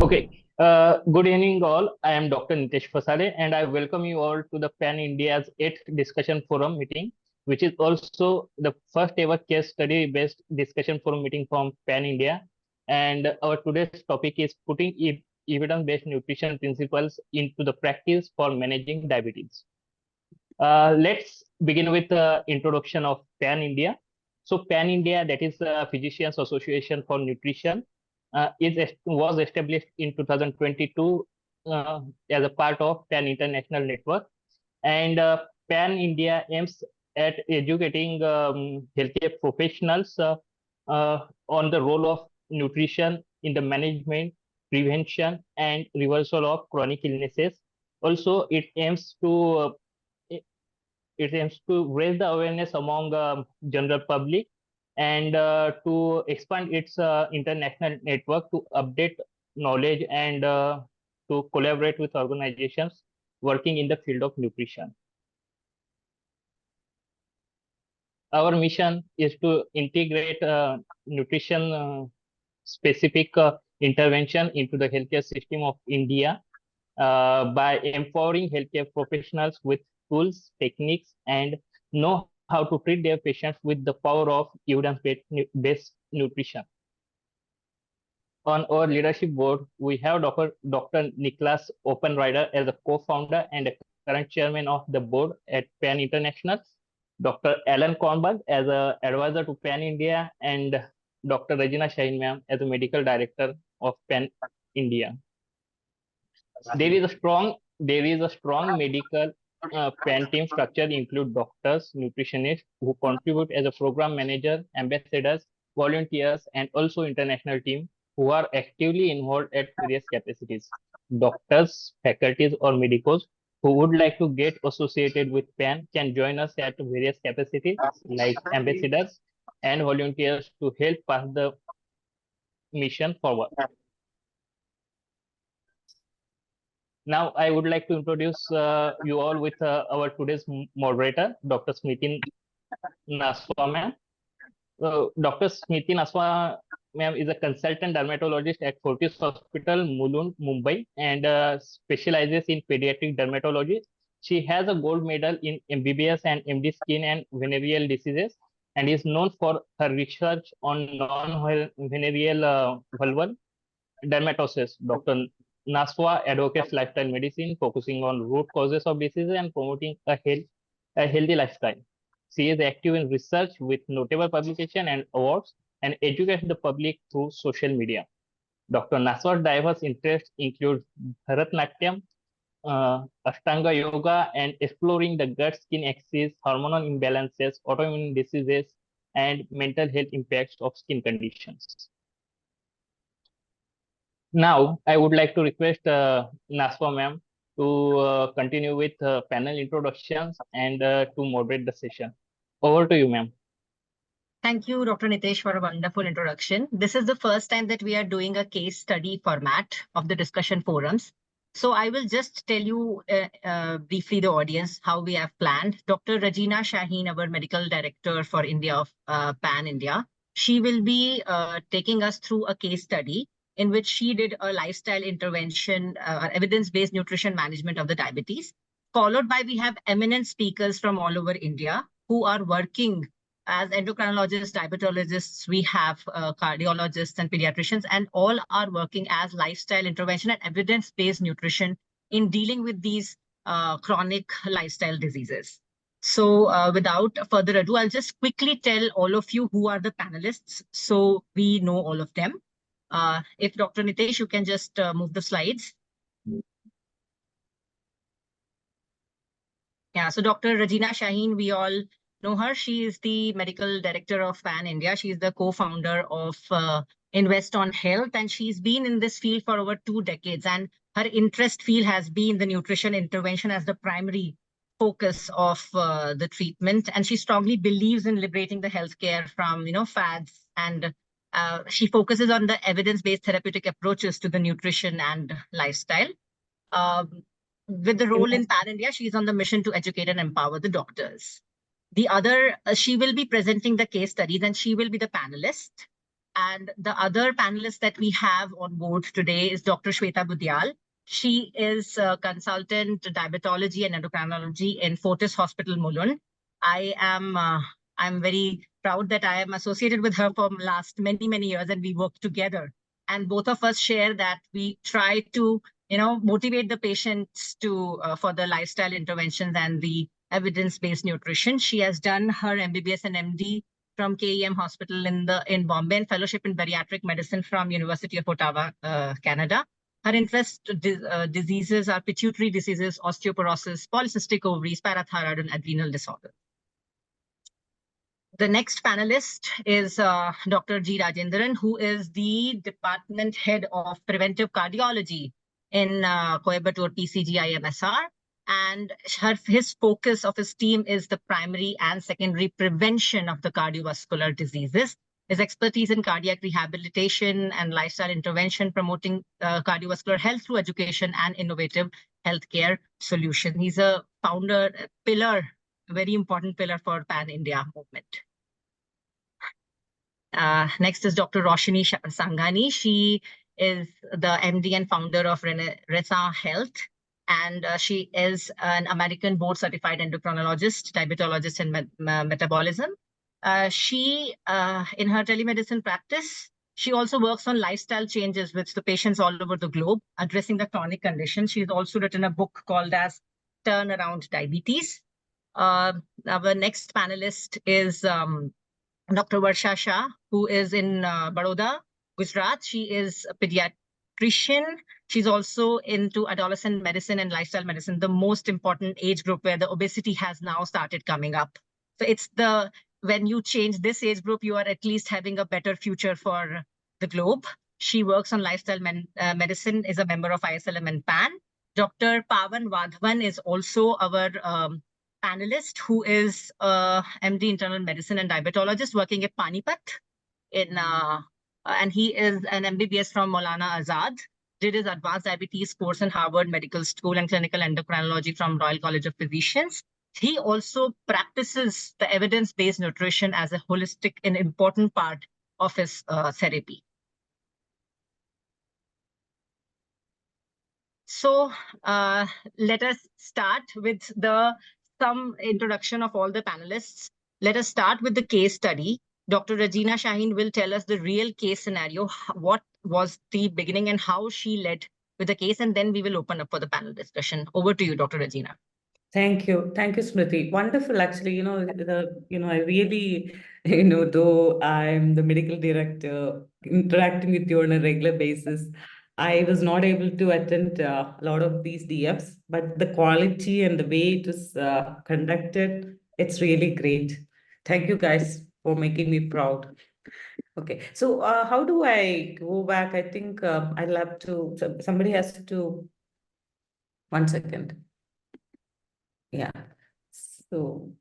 Okay. Good evening, all. I am Dr. Nitesh Fasale, and I welcome you all to the Pan India's 8th discussion forum meeting, which is also the first ever case study based discussion forum meeting from Pan India. And our today's topic is putting evidence based nutrition principles into the practice for managing diabetes. Let's begin with the introduction of Pan India. So Pan India, that is the Physicians Association for Nutrition, was established in 2022 as a part of Pan International Network, and Pan India aims at educating healthcare professionals on the role of nutrition in the management, prevention, and reversal of chronic illnesses. Also, it aims to raise the awareness among general public and to expand its international network to update knowledge and to collaborate with organizations working in the field of nutrition. Our mission is to integrate nutrition specific intervention into the healthcare system of India by empowering healthcare professionals with tools, techniques, and know how to treat their patients with the power of evidence-based nutrition. On our leadership board, we have Dr. Niklas Oppenreider as a co-founder and a current chairman of the board at Pan International, Dr. Alan Kornberg as an advisor to Pan India, and Dr. Regina Shahin ma'am as a medical director of Pan India. There is a strong medical Pan team structure include doctors, nutritionists who contribute as a program manager, ambassadors, volunteers, and also international team who are actively involved at various capacities. Doctors, faculties, or medicos who would like to get associated with PAN can join us at various capacities like ambassadors and volunteers to help pass the mission forward. Now, I would like to introduce you all with our today's moderator, Dr. Smriti Naswa ma'am. Dr. Smriti Naswa ma'am is a consultant dermatologist at Fortis Hospital, Mulund, Mumbai, and specializes in pediatric dermatology. She has a gold medal in MBBS and MD skin and venereal diseases, and is known for her research on non-venereal vulval dermatosis. Dr. Naswa advocates lifestyle medicine, focusing on root causes of diseases and promoting a healthy lifestyle. She is active in research with notable publication and awards, and educates the public through social media. Dr. Naswa's diverse interests include Bharatanatyam, Ashtanga Yoga, and exploring the gut-skin axis, hormonal imbalances, autoimmune diseases, and mental health impacts of skin conditions. Now, I would like to request Naswa ma'am to continue with panel introductions and to moderate the session. Over to you, ma'am. Thank you, Dr. Nitesh, for a wonderful introduction. This is the first time that we are doing a case study format of the discussion forums. So I will just tell you briefly the audience how we have planned. Dr. Regina Shahin, our medical director for India of Pan India, she will be taking us through a case study in which she did a lifestyle intervention, evidence-based nutrition management of the diabetes. Followed by, we have eminent speakers from all over India who are working as endocrinologists, diabetologists, we have cardiologists and pediatricians, and all are working as lifestyle intervention and evidence-based nutrition in dealing with these chronic lifestyle diseases. So without further ado, I'll just quickly tell all of you who are the panelists so we know all of them. If Dr. Nitesh, you can just move the slides. Yeah, so Dr. Regina Shahin, we all know her. She is the medical director of Pan India. She is the co-founder of Invest on Health, and she's been in this field for over 2 decades. And her interest field has been the nutrition intervention as the primary focus of the treatment. And she strongly believes in liberating the healthcare from, fads. And she focuses on the evidence-based therapeutic approaches to the nutrition and lifestyle. With the role in Pan India, she's on the mission to educate and empower the doctors. The other, she will be presenting the case studies and she will be the panelist. And the other panelist that we have on board today is Dr. Shweta Budyal. She is a consultant diabetology and endocrinology in Fortis Hospital, Mulund. I'm very proud that I am associated with her for last many, many years, and we work together. And both of us share that we try to, motivate the patients to for the lifestyle interventions and the evidence-based nutrition. She has done her MBBS and MD from KEM Hospital in Bombay and fellowship in bariatric medicine from University of Ottawa, Canada. Her interest diseases are pituitary diseases, osteoporosis, polycystic ovaries, parathyroid, and adrenal disorder. The next panelist is Dr. G. Rajendran, who is the department head of preventive cardiology in Coimbatore PCGI-MSR. And his focus of his team is the primary and secondary prevention of the cardiovascular diseases. His expertise in cardiac rehabilitation and lifestyle intervention, promoting cardiovascular health through education and innovative healthcare solutions. He's a founder, pillar, very important pillar for Pan-India movement. Next is Dr. Roshini Sanghani. She is the MD and founder of Resa Health, and she is an American board certified endocrinologist, diabetologist, and metabolism. She, in her telemedicine practice, she also works on lifestyle changes with the patients all over the globe, addressing the chronic condition. She's also written a book called as Turnaround Diabetes. Our next panelist is Dr. Varsha Shah, who is in Baroda, Gujarat. She is a pediatrician. She's also into adolescent medicine and lifestyle medicine, the most important age group where the obesity has now started coming up. So it's when you change this age group, you are at least having a better future for the globe. She works on lifestyle medicine, is a member of ISLM and PAN. Dr. Pawan Wadhavan is also our panelist, who is MD internal medicine and diabetologist working at Panipat and he is an MBBS from Maulana Azad, did his advanced diabetes course in Harvard Medical School and clinical endocrinology from Royal College of Physicians. He also practices the evidence-based nutrition as a holistic and important part of his therapy. So let us start with some introduction of all the panelists. Let us start with the case study. Dr. Regina Shaheen will tell us the real case scenario, what was the beginning and how she led with the case, and then we will open up for the panel discussion. Over to you, Dr. Regina. Thank you, Smriti. Wonderful, actually. I really, though I'm the medical director, interacting with you on a regular basis, I was not able to attend a lot of these DFs, but the quality and the way it was conducted, it's really great. Thank you guys for making me proud. Okay, so how do I go back? I think I'll have to, somebody has to, 1 second. Yeah, so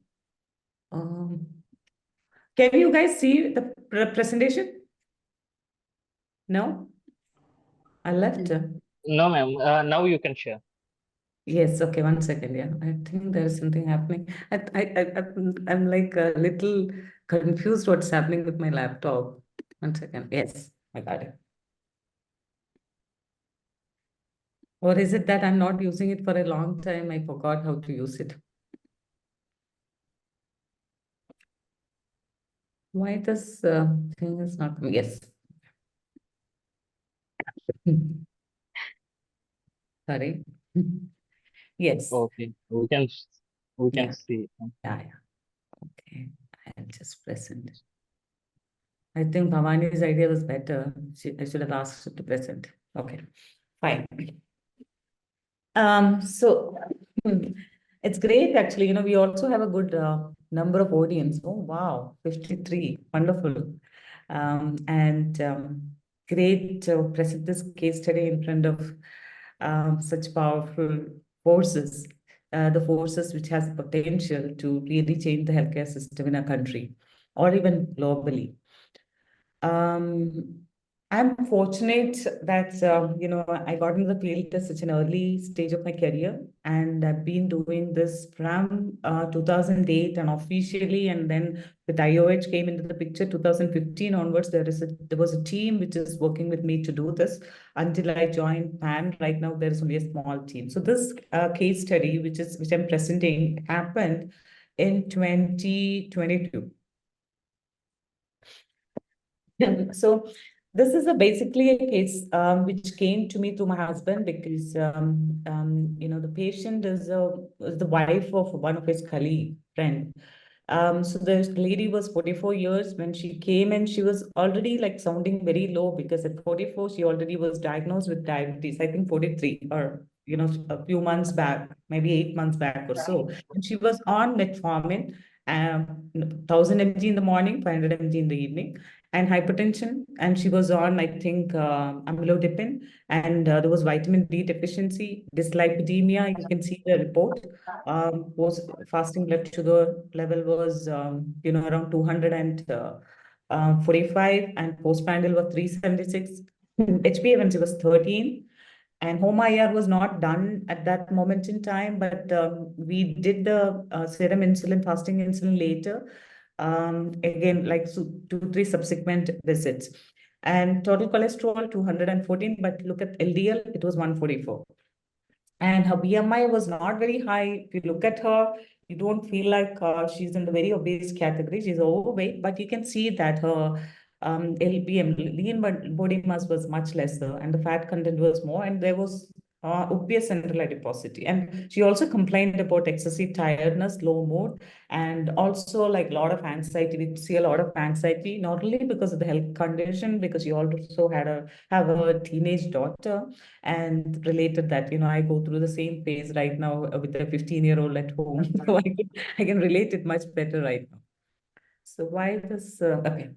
can you guys see the presentation? No? I left. No, ma'am. Now you can share. Yes, okay, 1 second. Yeah, I think there is something happening. I'm like a little confused what's happening with my laptop. 1 second. Yes, I got it. Or is it that I'm not using it for a long time? I forgot how to use it. Why this thing is not coming? Yes. Sorry. Yes. Okay, we can Yeah. see. Yeah. Okay, I'll just present. I think Bhavani's idea was better. I should have asked her to present. Okay, fine. So it's great, actually. We also have a good number of audience. Oh, wow, 53. Wonderful. Great to present this case study in front of such powerful forces, the forces which has potential to really change the healthcare system in our country or even globally. I'm fortunate that I got into the field at such an early stage of my career, and I've been doing this from 2008 and officially, and then with IOH came into the picture 2015 onwards. There was a team which is working with me to do this until I joined PAN. Right now, there is only a small team. So this case study, which I'm presenting, happened in 2022. So this is basically a case which came to me through my husband because the patient is the wife of one of his colleague friend. So the lady was 44 years when she came, and she was already like sounding very low because at 44 she already was diagnosed with diabetes. I think 43 or a few months back, maybe 8 months back or so. And she was on metformin, 1000 mg in the morning, 500 mg in the evening, and hypertension. And she was on, I think, amlodipine, and there was vitamin D deficiency, dyslipidemia. You can see the report. Was fasting blood sugar level was around 245, and postprandial was 376. HbA1c was 13, and home IR was not done at that moment in time, but we did the serum insulin, fasting insulin later. Again, like so 2, 3 subsequent visits. And total cholesterol 214, but look at LDL, it was 144. And her BMI was not very high. If you look at her, you don't feel like she's in the very obese category. She's overweight, but you can see that her LBM, lean body mass, was much lesser, and the fat content was more, and there was obvious central adiposity. And she also complained about excessive tiredness, low mood, and also like a lot of anxiety. We see a lot of anxiety, not only because of the health condition, because she also have a teenage daughter, and related that, I go through the same phase right now with a 15-year-old at home. So I can relate it much better right now. So why this? Okay.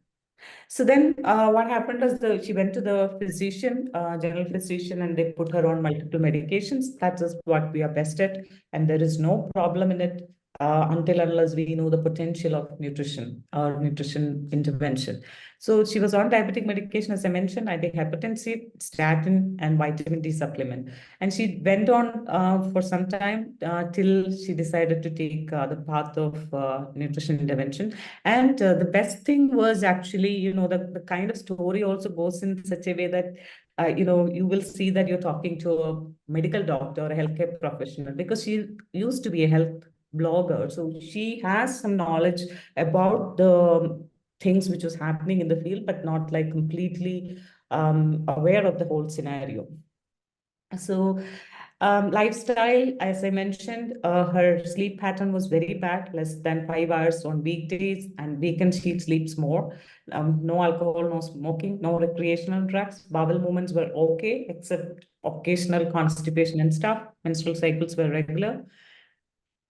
So then what happened is she went to the physician, general physician, and they put her on multiple medications. That is what we are best at. And there is no problem in it until unless we know the potential of nutrition or nutrition intervention. So she was on diabetic medication, as I mentioned, antihypertensive, statin, and vitamin D supplement. And she went on for some time till she decided to take the path of nutrition intervention. And the best thing was actually, the kind of story also goes in such a way that, you will see that you're talking to a medical doctor, a healthcare professional, because she used to be a health blogger. So she has some knowledge about the things which was happening in the field, but not like completely aware of the whole scenario. So lifestyle, as I mentioned, her sleep pattern was very bad, less than 5 hours on weekdays, and weekends she sleeps more. No alcohol, no smoking, no recreational drugs. Bowel movements were okay, except occasional constipation and stuff. Menstrual cycles were regular.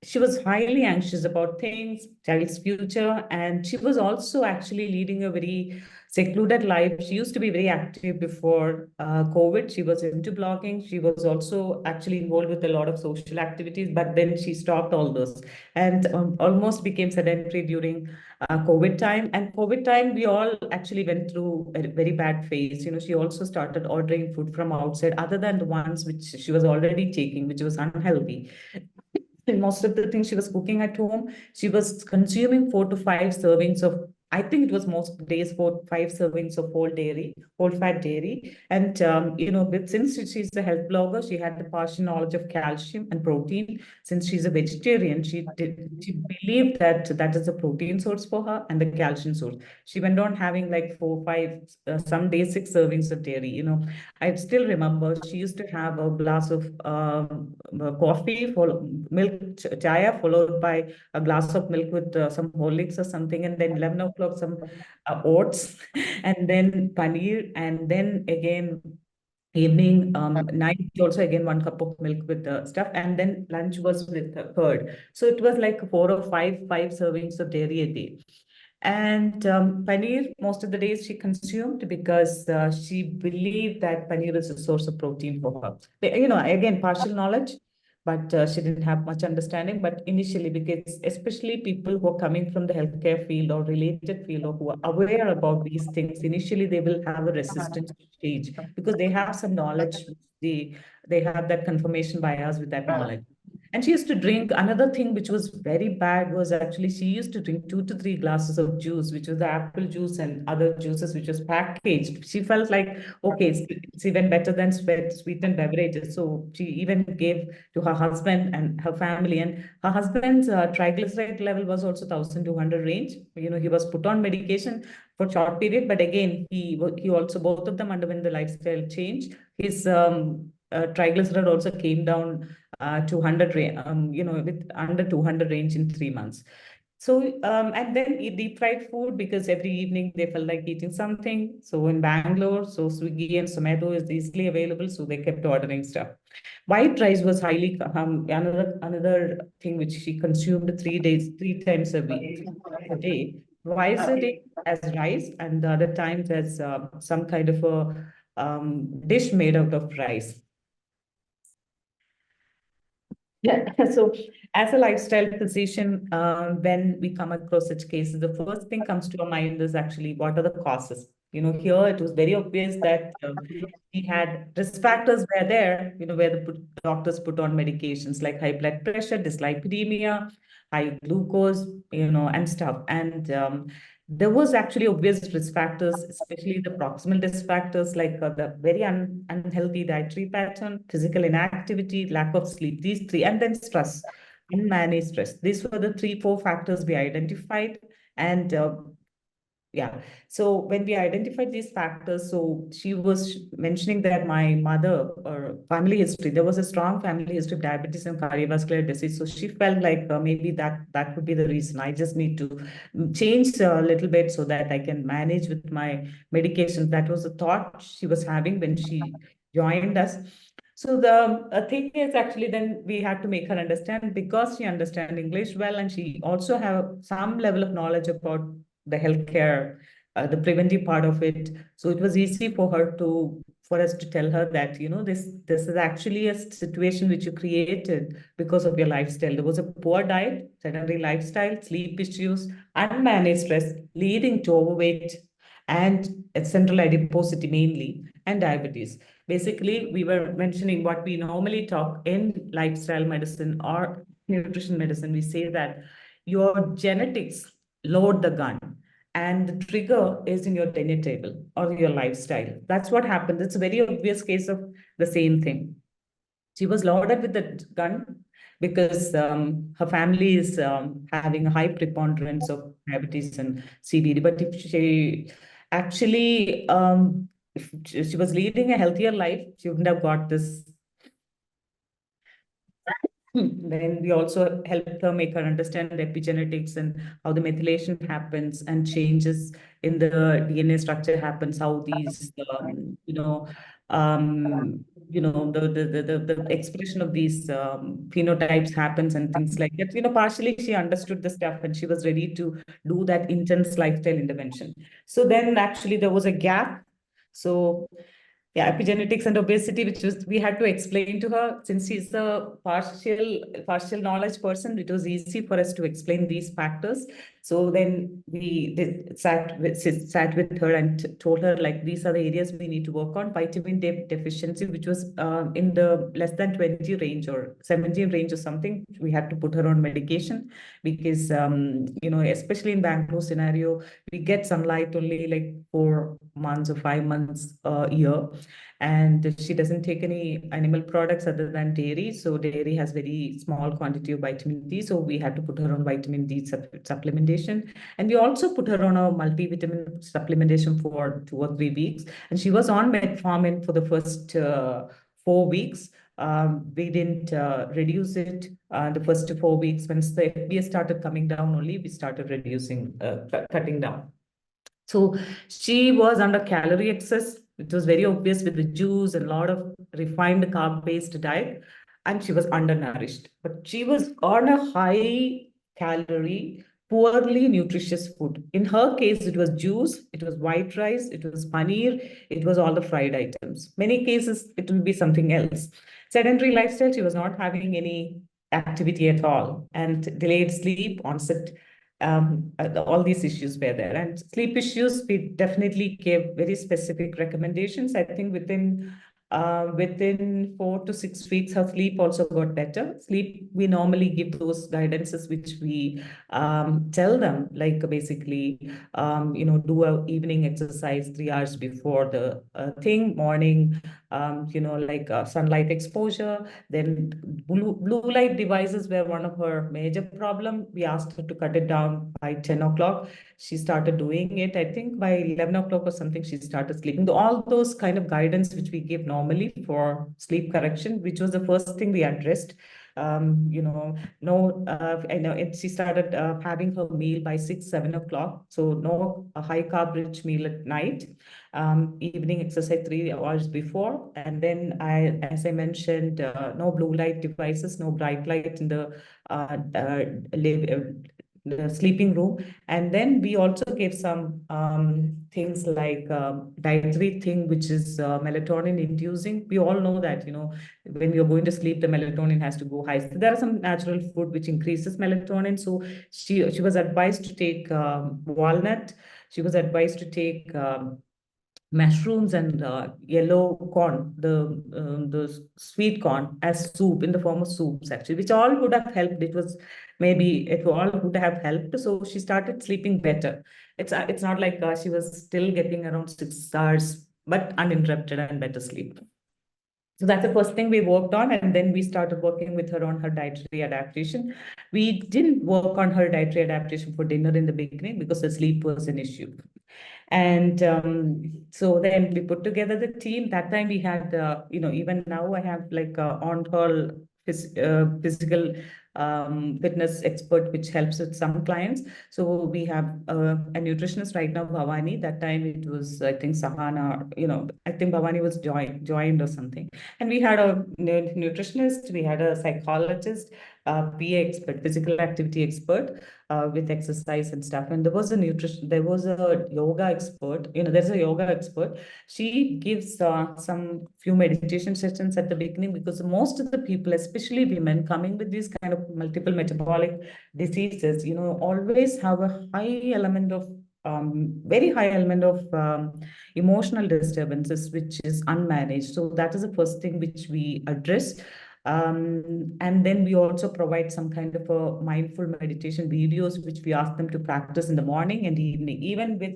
She was highly anxious about things, child's future, and she was also actually leading a very secluded life. She used to be very active before COVID. She was into blogging. She was also actually involved with a lot of social activities, but then she stopped all those and almost became sedentary during COVID time. And COVID time, we all actually went through a very bad phase. She also started ordering food from outside, other than the ones which she was already taking, which was unhealthy. And most of the things she was cooking at home, she was consuming 4 to 5 servings of, I think it was most days 4, 5 servings of whole fat dairy. And since she's a health blogger, she had the partial knowledge of calcium and protein. Since she's a vegetarian, she believed that that is a protein source for her and the calcium source. She went on having like 4, 5, some days 6 servings of dairy. I still remember she used to have a glass of coffee, milk chaya, followed by a glass of milk with some Horlicks or something, and then 11 o'clock some oats, and then paneer, and then again evening, night also again 1 cup of milk with stuff, and then lunch was with curd. So it was like 4 or 5 servings of dairy a day. And paneer, most of the days she consumed because she believed that paneer is a source of protein for her. Again, partial knowledge, but she didn't have much understanding. But initially, because especially people who are coming from the healthcare field or related field or who are aware about these things, initially they will have a resistance to change because they have some knowledge. They have that confirmation bias with that knowledge. And she used to drink. Another thing which was very bad was actually she used to drink 2 to 3 glasses of juice, which was the apple juice and other juices which was packaged. She felt like, okay, it's even better than sweetened beverages. So she even gave to her husband and her family. And her husband's triglyceride level was also 1,200 range. He was put on medication for short period, but again, he also, both of them underwent the lifestyle change. His triglyceride also came down to 100, with under 200 range in 3 months. So, and then eat deep fried food because every evening they felt like eating something. So in Bangalore, so Swiggy and Zomato is easily available, so they kept ordering stuff. White rice was highly another thing which she consumed 3 times a week, 3 times a day, twice a day as rice, and the other times as some kind of a dish made out of rice. Yeah. So as a lifestyle physician, when we come across such cases, the first thing comes to our mind is actually what are the causes? Here it was very obvious that we had risk factors were there, where the doctors put on medications like high blood pressure, dyslipidemia, high glucose, and stuff. And there was actually obvious risk factors, especially the proximal risk factors like the very unhealthy dietary pattern, physical inactivity, lack of sleep, these three, and then stress, unmanaged stress. These were the 3, 4 factors we identified. And yeah. So when we identified these factors, so she was mentioning that my mother or family history, there was a strong family history of diabetes and cardiovascular disease. So she felt like maybe that would be the reason. I just need to change a little bit so that I can manage with my medications. That was the thought she was having when she joined us. So the thing is actually then we had to make her understand because she understands English well and she also have some level of knowledge about the healthcare, the preventive part of it. So it was easy for us to tell her that, this is actually a situation which you created because of your lifestyle. There was a poor diet, sedentary lifestyle, sleep issues, unmanaged stress, leading to overweight and central adiposity mainly, and diabetes. Basically, we were mentioning what we normally talk in lifestyle medicine or nutrition medicine. We say that your genetics load the gun and the trigger is in your dinner table or your lifestyle. That's what happens. It's a very obvious case of the same thing. She was loaded with the gun because her family is having a high preponderance of diabetes and CVD. But if she actually, if she was leading a healthier life, she wouldn't have got this. Then we also helped her make her understand epigenetics and how the methylation happens and changes in the DNA structure happens, how these, the expression of these phenotypes happens and things like that. Partially she understood the stuff and she was ready to do that intense lifestyle intervention. So then actually there was a gap. So yeah, epigenetics and obesity, which was we had to explain to her since she's a partial knowledge person. It was easy for us to explain these factors. So then sat with her and told her like these are the areas we need to work on. Vitamin D deficiency, which was in the less than 20 range or 17 range or something. We had to put her on medication because especially in Bangalore scenario, we get sunlight only like 4 months or 5 months a year. And she doesn't take any animal products other than dairy. So dairy has very small quantity of vitamin D. So we had to put her on vitamin D supplementation. And we also put her on a multivitamin supplementation for 2 or 3 weeks. And she was on metformin for the first 4 weeks. We didn't reduce it the first 4 weeks. Once the FBS started coming down only, we started reducing, cutting down. So she was under calorie excess. It was very obvious with the juice and a lot of refined carb-based diet, and she was undernourished. But she was on a high calorie poorly nutritious food. In her case, it was juice, it was white rice, it was paneer, it was all the fried items. Many cases, it will be something else. Sedentary lifestyle, she was not having any activity at all, and delayed sleep, onset, all these issues were there. And sleep issues, we definitely gave very specific recommendations. I think within 4 to 6 weeks, her sleep also got better. Sleep, we normally give those guidances which we tell them, like basically, do a evening exercise 3 hours before the thing, morning, like sunlight exposure. Then blue light devices were one of her major problem. We asked her to cut it down by 10 o'clock. She started doing it. I think by 11 o'clock or something, she started sleeping. All those kind of guidance which we give normally for sleep correction, which was the first thing we addressed. No, I know she started having her meal by 6, 7 o'clock. So no high carb rich meal at night. Evening exercise 3 hours before. And then as I mentioned, no blue light devices, no bright light in the the sleeping room. And then we also gave some things like dietary thing, which is melatonin inducing. We all know that, when you're going to sleep, the melatonin has to go high. So there are some natural food which increases melatonin. So she was advised to take walnut. She was advised to take mushrooms and yellow corn, the sweet corn as soup in the form of soups, actually, which all would have helped. It all would have helped. So she started sleeping better. It's not like she was still getting around 6 hours, but uninterrupted and better sleep. So that's the first thing we worked on. And then we started working with her on her dietary adaptation. We didn't work on her dietary adaptation for dinner in the beginning because the sleep was an issue. And so then we put together the team. That time we had, even now I have like on-call physical fitness expert, which helps with some clients. So we have a nutritionist right now, Bhavani. That time it was, I think, Sahana, I think Bhavani was joined or something. And we had a nutritionist, we had a psychologist, PA expert, physical activity expert, with exercise and stuff. And there was a yoga expert, there's a yoga expert. She gives some few meditation sessions at the beginning, because most of the people, especially women coming with these kind of multiple metabolic diseases, always have a very high element of emotional disturbances, which is unmanaged. So that is the first thing which we address. And then we also provide some kind of a mindful meditation videos, which we ask them to practice in the morning and evening. Even with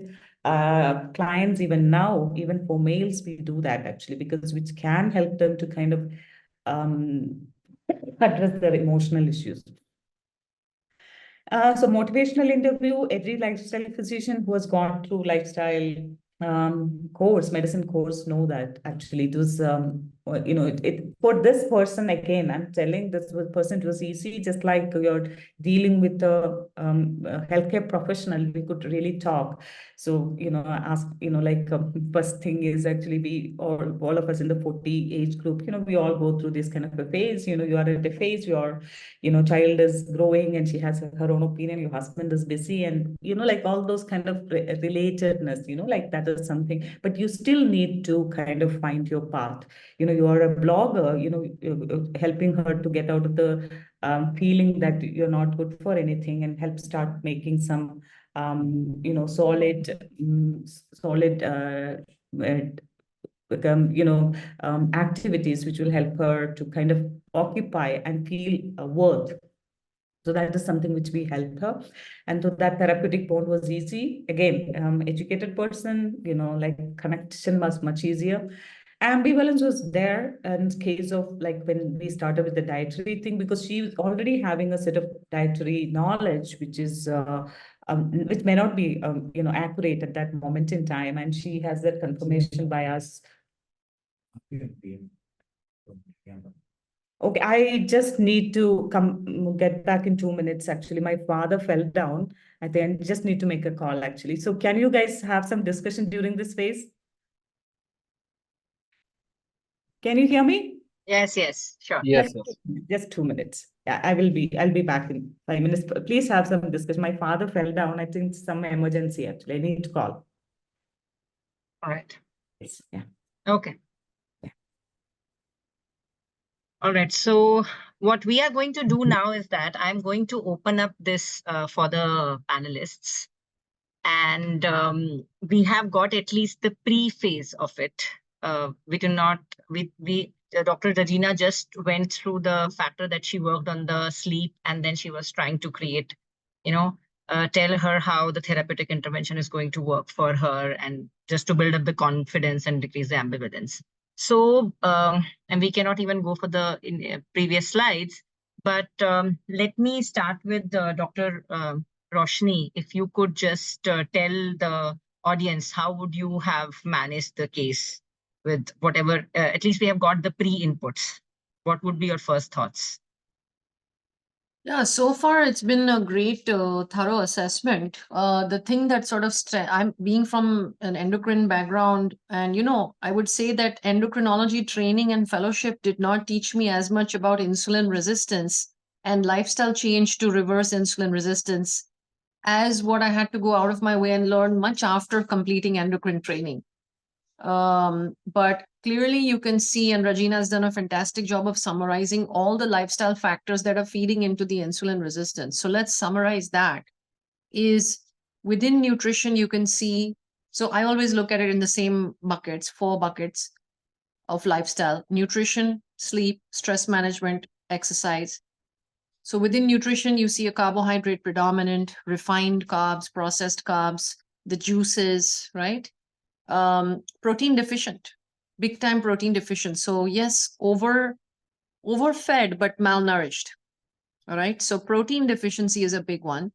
clients, even now, even for males, we do that actually, because which can help them to kind of address their emotional issues. So motivational interview, every lifestyle physician who has gone through lifestyle medicine course know that actually it was, for this person, again, I'm telling this person, it was easy, just like you're dealing with a healthcare professional, we could really talk. So, ask, first thing is actually all of us in the 40 age group, we all go through this kind of a phase, you are at a phase, your, child is growing and she has her own opinion, your husband is busy, and, like all those kind of relatedness, like that is something, but you still need to kind of find your path. You are a blogger, helping her to get out of the feeling that you're not good for anything, and help start making some, solid activities which will help her to kind of occupy and feel worth. So that is something which we helped her. And so that therapeutic bond was easy. Again, educated person, like connection was much easier. Ambivalence was there in case of like when we started with the dietary thing, because she was already having a set of dietary knowledge, which may not be, accurate at that moment in time. And she has that confirmation by us. Okay, I just need to get back in 2 minutes. Actually, my father fell down. I think I just need to make a call actually. So can you guys have some discussion during this phase? Can you hear me? Yes, yes, sure. Yes, Just, yes. just 2 minutes. Yeah, I'll be back in 5 minutes. Please have some discussion. My father fell down. I think some emergency actually. I need to call. All right. Yes. Yeah. Okay. Yeah. All right. So what we are going to do now is that I'm going to open up this for the panelists. And we have got at least the pre-phase of it. We do not, we Dr. Regina just went through the factor that she worked on the sleep, and then she was trying to create, tell her how the therapeutic intervention is going to work for her, and just to build up the confidence and decrease the ambivalence. So, and we cannot even go for the previous slides, but let me start with Dr. Roshni, if you could just tell the audience, how would you have managed the case with whatever, at least we have got the pre-inputs. What would be your first thoughts? Yeah, so far it's been a great, thorough assessment. The thing that sort of I'm being from an endocrine background, and I would say that endocrinology training and fellowship did not teach me as much about insulin resistance and lifestyle change to reverse insulin resistance as what I had to go out of my way and learn much after completing endocrine training. But clearly you can see, and Regina has done a fantastic job of summarizing all the lifestyle factors that are feeding into the insulin resistance. So let's summarize that. Is within nutrition, you can see, so I always look at it in the same buckets, 4 buckets of lifestyle: nutrition, sleep, stress management, exercise. So within nutrition, you see a carbohydrate predominant, refined carbs, processed carbs, the juices, right? Protein deficient, big time protein deficient. So yes, overfed but malnourished. All right. So protein deficiency is a big one.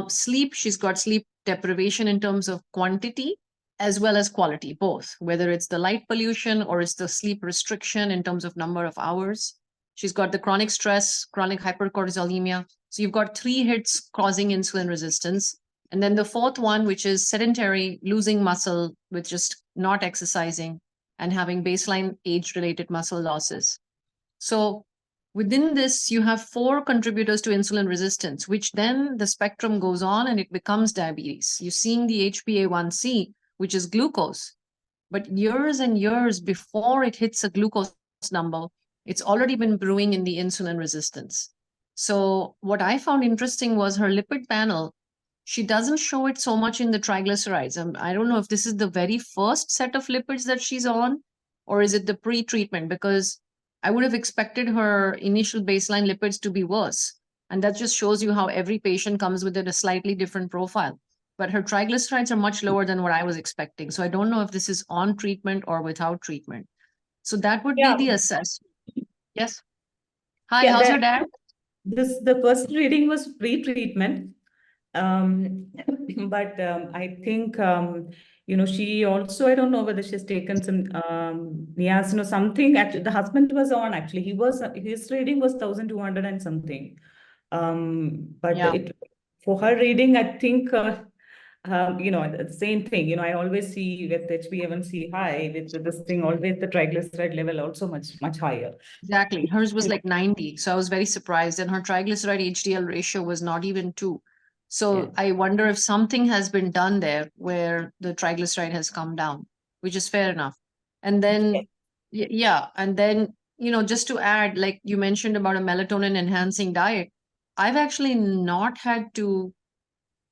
Sleep, she's got sleep deprivation in terms of quantity as well as quality, both, whether it's the light pollution or it's the sleep restriction in terms of number of hours. She's got the chronic stress, chronic hypercortisolemia. So you've got 3 hits causing insulin resistance. And then the fourth one, which is sedentary, losing muscle with just not exercising and having baseline age-related muscle losses. So within this, you have 4 contributors to insulin resistance, which then the spectrum goes on and it becomes diabetes. You're seeing the HbA1c, which is glucose. But years and years before it hits a glucose number, it's already been brewing in the insulin resistance. So what I found interesting was her lipid panel. She doesn't show it so much in the triglycerides. I don't know if this is the very first set of lipids that she's on, or is it the pre-treatment? Because I would have expected her initial baseline lipids to be worse. And that just shows you how every patient comes with a slightly different profile. But her triglycerides are much lower than what I was expecting. So I don't know if this is on treatment or without treatment. So that would be the assessment. Yes. Hi, Yeah, how's your dad? the first reading was pre-treatment. But I think she also, I don't know whether she's taken some niacin or something. Actually, the husband was on, actually. His reading was 1,200 and something. But Yeah. for her reading, I think the same thing. I always see with HbA1c high, with this thing, always the triglyceride level also much higher. Exactly. Hers was like 90. So I was very surprised. And her triglyceride HDL ratio was not even 2. So Yeah. I wonder if something has been done there where the triglyceride has come down, which is fair enough. And then, yeah. And then, just to add, like you mentioned about a melatonin enhancing diet, I've actually not had to.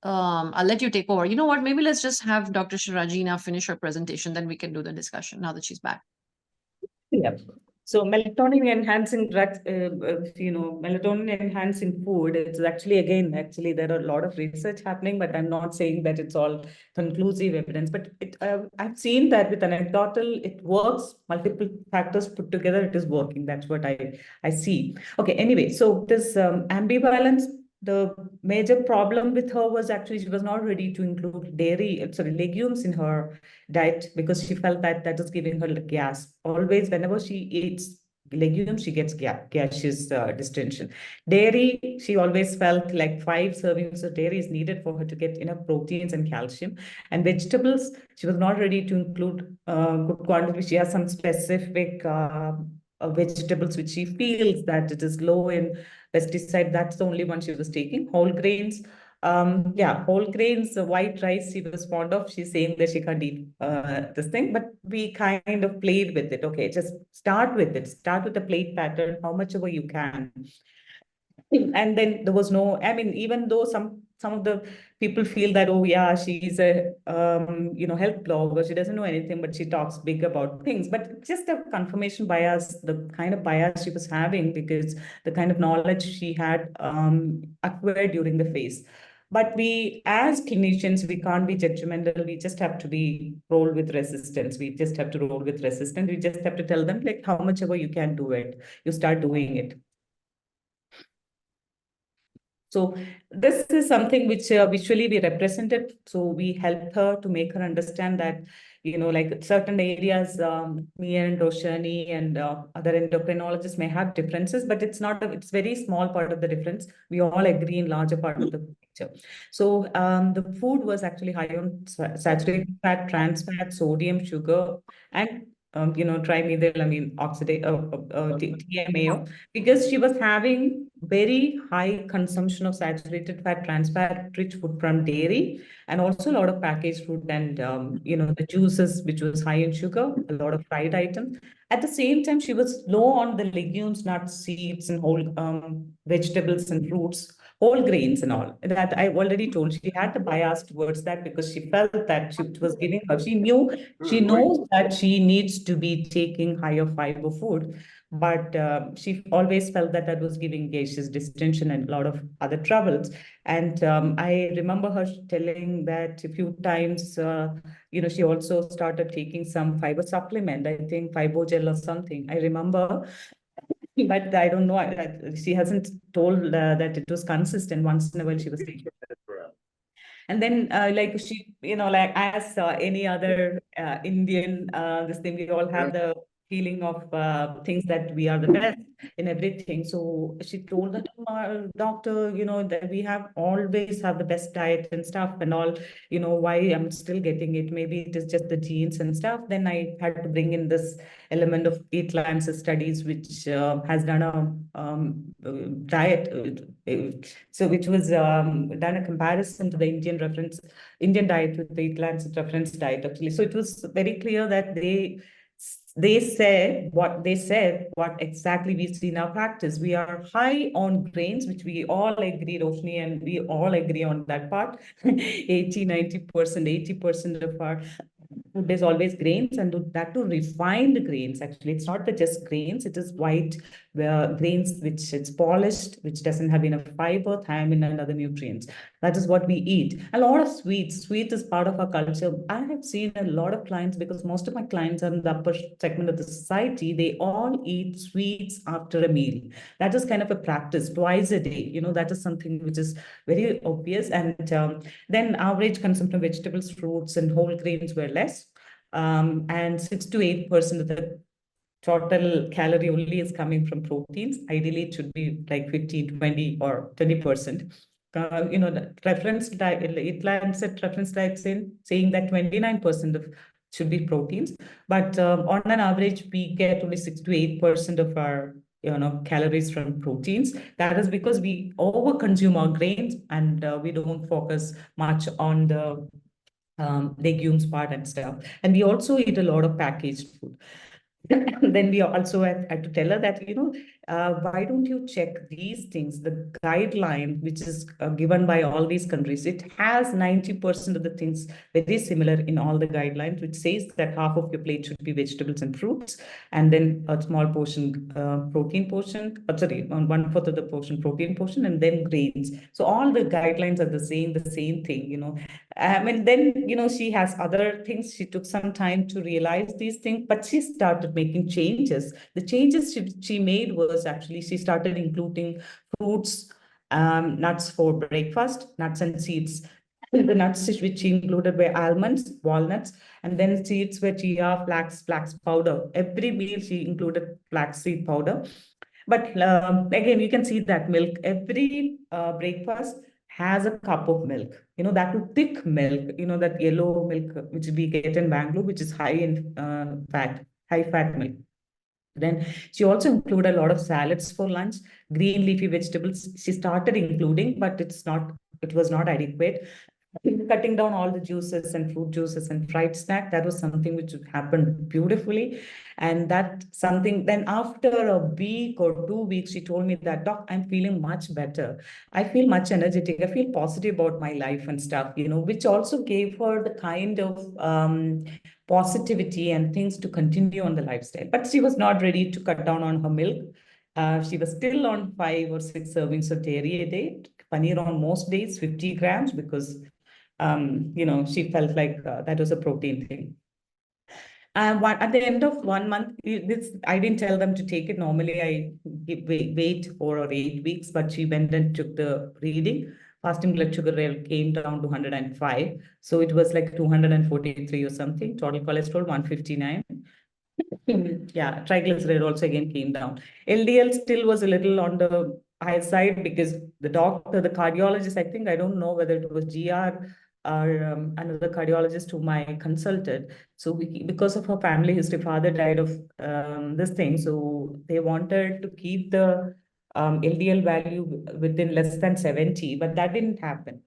I'll let you take over. You know what? Maybe let's just have Dr. Shirajina finish her presentation, then we can do the discussion now that she's back. Yeah. So melatonin enhancing drugs, melatonin enhancing food, it's actually there are a lot of research happening, but I'm not saying that it's all conclusive evidence, but I've seen that with anecdotal, it works, multiple factors put together, it is working. That's what I see. Okay, anyway, so this ambivalence, the major problem with her was actually she was not ready to include legumes in her diet because she felt that that is giving her gas. Always, whenever she eats legumes, she gets gaseous distension. Dairy, she always felt like 5 servings of dairy is needed for her to get enough proteins and calcium. And vegetables, she was not ready to include good quantity. She has some specific vegetables which she feels that it is low in pesticide. That's the only one she was taking. Whole grains. Yeah, whole grains, white rice she was fond of. She's saying that she can't eat this thing, but we kind of played with it. Okay, just start with it. Start with the plate pattern, how much ever you can. And then there was no, I mean, even though some of the people feel that, oh yeah, she's a health blogger, she doesn't know anything, but she talks big about things. But just a confirmation bias, the kind of bias she was having, because the kind of knowledge she had acquired during the phase. But we, as clinicians, we can't be judgmental. We just have to be roll with resistance. We just have to roll with resistance. We just have to tell them, like, how much ever you can do it, you start doing it. So this is something which visually we represented. So we helped her to make her understand that, like certain areas, me and Roshani and other endocrinologists may have differences, but it's not, it's very small part of the difference. We all agree in larger part of the picture. So the food was actually high on saturated fat, trans fat, sodium, sugar, and trimethylamine oxidase, TMAO, because she was having very high consumption of saturated fat, trans fat, rich food from dairy, and also a lot of packaged food and the juices, which was high in sugar, a lot of fried items. At the same time, she was low on the legumes, nuts, seeds, and whole vegetables and fruits, whole grains and all. That I already told. She had the bias towards that because she felt that she was giving her. She knows that she needs to be taking higher fiber food, but she always felt that that was giving gaseous distension and a lot of other troubles. And I remember her telling that a few times, she also started taking some fiber supplement, I think fibogel or something. I remember, but I don't know. She hasn't told that it was consistent. Once in a while, she was taking. And then, like she, like as any other Indian, this thing, we all have the feeling of things that we are the best in everything. So she told that, doctor, that we have always have the best diet and stuff and all, why I'm still getting it. Maybe it is just the genes and stuff. Then I had to bring in this element of Eat Lance's studies, which has done a diet, so which was done a comparison to the Indian diet with the Eat Lancet reference diet, actually. So it was very clear that they said what exactly we see in our practice. We are high on grains, which we all agree, Roshni, and we all agree on that part. 80%, 90%, 80% of our food is always grains, and that to refined grains. Actually, it's not the just grains, it is white grains, which it's polished, which doesn't have enough fiber, thiamine, and other nutrients. That is what we eat. A lot of sweets. Sweet is part of our culture. I have seen a lot of clients, because most of my clients are in the upper segment of the society. They all eat sweets after a meal. That is kind of a practice twice a day. That is something which is very obvious. And then average consumption of vegetables, fruits, and whole grains were less. And 6 to 8% of the total calorie only is coming from proteins. Ideally, it should be like 15, 20, or 20%. The reference diet, it lands at reference diet saying that 29% of should be proteins. But on an average, we get only 6 to 8% of our calories from proteins. That is because we overconsume our grains, and we don't focus much on the legumes part and stuff. And we also eat a lot of packaged food. Then we also had to tell her that, why don't you check these things? The guideline, which is given by all these countries, it has 90% of the things very similar in all the guidelines, which says that half of your plate should be vegetables and fruits, and then a small portion protein portion, sorry, 1/4 of the portion protein portion, and then grains. So all the guidelines are the same thing, and then, she has other things. She took some time to realize these things, but she started making changes. The changes she made was actually she started including fruits, nuts for breakfast, nuts and seeds. The nuts which she included were almonds, walnuts, and then seeds were chia, flax powder. Every meal she included flaxseed powder. But again, you can see that milk. Every breakfast has a cup of milk, that thick milk, that yellow milk, which we get in Bangalore, which is high in fat, high fat milk. Then she also included a lot of salads for lunch, green leafy vegetables. She started including, but it was not adequate. Cutting down all the juices and fruit juices and fried snack, that was something which happened beautifully. And that something, then after a week or 2 weeks, she told me that, Doc, I'm feeling much better. I feel much energetic. I feel positive about my life and stuff, which also gave her the kind of positivity and things to continue on the lifestyle. But she was not ready to cut down on her milk. She was still on 5 or 6 servings of dairy a day, paneer on most days, 50 grams, because she felt like that was a protein thing. And at the end of 1 month, I didn't tell them to take it. Normally, I wait 4 or 8 weeks, but she went and took the reading. Fasting blood sugar came down to 105. So it was like 243 or something. Total cholesterol 159. Yeah, triglyceride also again came down. LDL still was a little on the high side because the doctor, the cardiologist, I think, I don't know whether it was GR or another cardiologist whom I consulted. So because of her family history, father died of this thing. So they wanted to keep the LDL value within less than 70, but that didn't happen.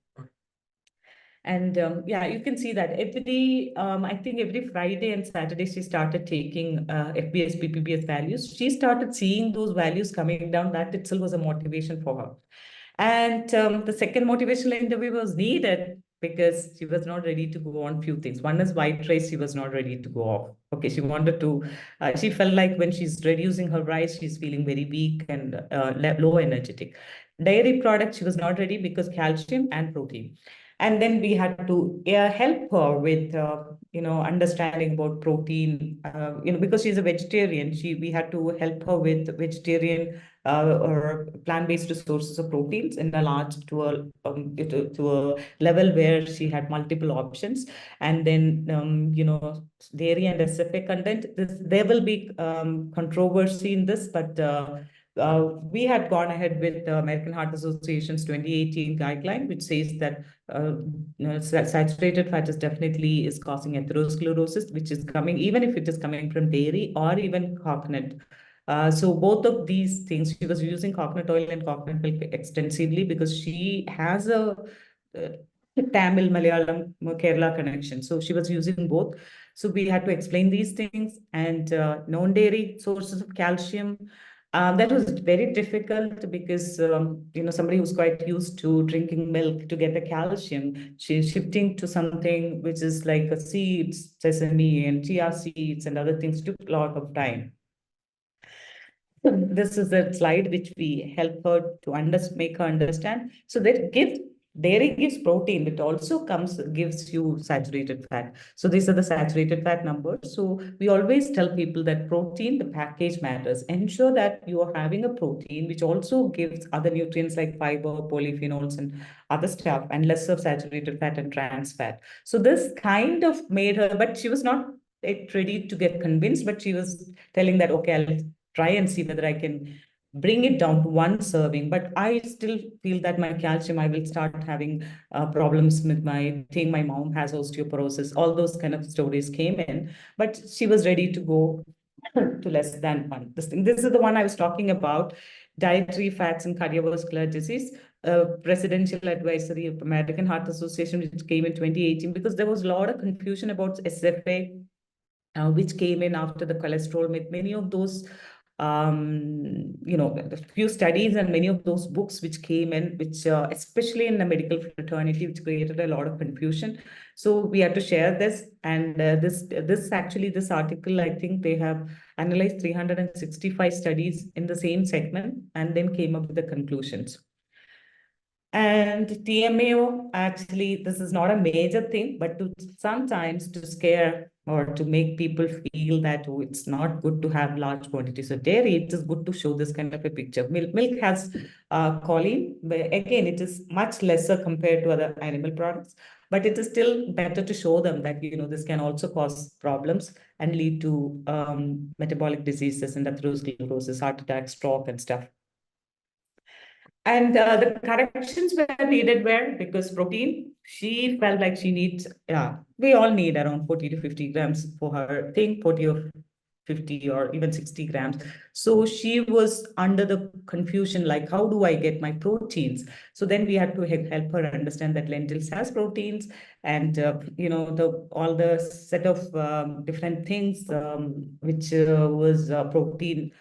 And yeah, you can see that I think every Friday and Saturday, she started taking FBS, PPBS values. She started seeing those values coming down. That itself was a motivation for her. And the second motivational interview was needed because she was not ready to go on few things. One is white rice, she was not ready to go off. Okay, she wanted to, she felt like when she's reducing her rice, she's feeling very weak and low energetic. Dairy products, she was not ready because calcium and protein. And then we had to help her with understanding about protein, because she's a vegetarian. We had to help her with vegetarian or plant-based sources of proteins in a large to a level where she had multiple options. And then dairy and SFA content. There will be controversy in this, but we had gone ahead with the American Heart Association's 2018 guideline, which says that saturated fat is causing atherosclerosis, which is coming, even if it is coming from dairy or even coconut. So both of these things, she was using coconut oil and coconut milk extensively because she has a Tamil, Malayalam, Kerala connection. So she was using both. So we had to explain these things, and non-dairy sources of calcium. That was very difficult because somebody who's quite used to drinking milk to get the calcium, she's shifting to something which is like a seeds, sesame and chia seeds and other things, took a lot of time. This is the slide which we help her to make her understand. So dairy gives protein. It also gives you saturated fat. So these are the saturated fat numbers. So we always tell people that protein, the package matters. Ensure that you are having a protein which also gives other nutrients like fiber, polyphenols, and other stuff, and less of saturated fat and trans fat. So this kind of made her, but she was not ready to get convinced, but she was telling that, okay, I'll try and see whether I can bring it down to one serving. But I still feel that my calcium, I will start having problems with my thing. My mom has osteoporosis. All those kind of stories came in, but she was ready to go to less than one. This is the one I was talking about, dietary fats and cardiovascular disease. Presidential advisory of American Heart Association, which came in 2018, because there was a lot of confusion about SFA, which came in after the cholesterol myth. Many of those a few studies and many of those books which came in, which especially in the medical fraternity, which created a lot of confusion. So we had to share this. And this article, I think they have analyzed 365 studies in the same segment and then came up with the conclusions. And TMAO, actually, this is not a major thing, but sometimes to scare or to make people feel that, oh, it's not good to have large quantities of dairy. It is good to show this kind of a picture. Milk has choline, but again, it is much lesser compared to other animal products, but it is still better to show them that, this can also cause problems and lead to metabolic diseases and atherosclerosis, heart attack, stroke, and stuff. And the corrections were needed because protein, she felt like she needs, we all need around 40 to 50 grams for her thing, 40 or 50 or even 60 grams. So she was under the confusion, like, how do I get my proteins? So then we had to help her understand that lentils has proteins, and all the set of different things which was protein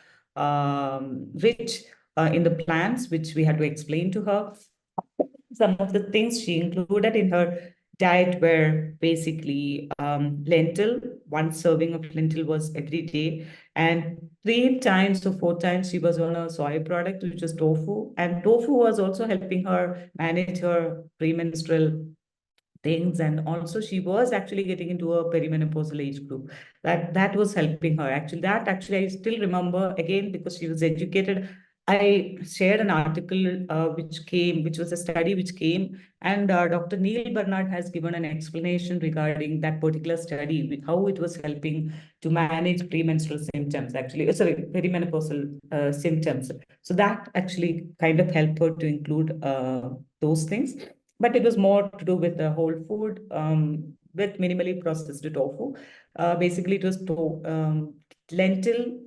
rich in the plants, which we had to explain to her. Some of the things she included in her diet were basically lentil. One serving of lentil was every day, and 3 times to 4 times she was on a soy product, which was tofu. And tofu was also helping her manage her premenstrual things, and also she was actually getting into a perimenopausal age group. That was helping her. Actually I still remember, again, because she was educated. I shared an article which was a study which came, and Dr. Neil Bernard has given an explanation regarding that particular study, with how it was helping to manage premenstrual symptoms, actually, sorry, perimenopausal symptoms. So that actually kind of helped her to include those things. But it was more to do with the whole food, with minimally processed tofu. Basically, it was lentil.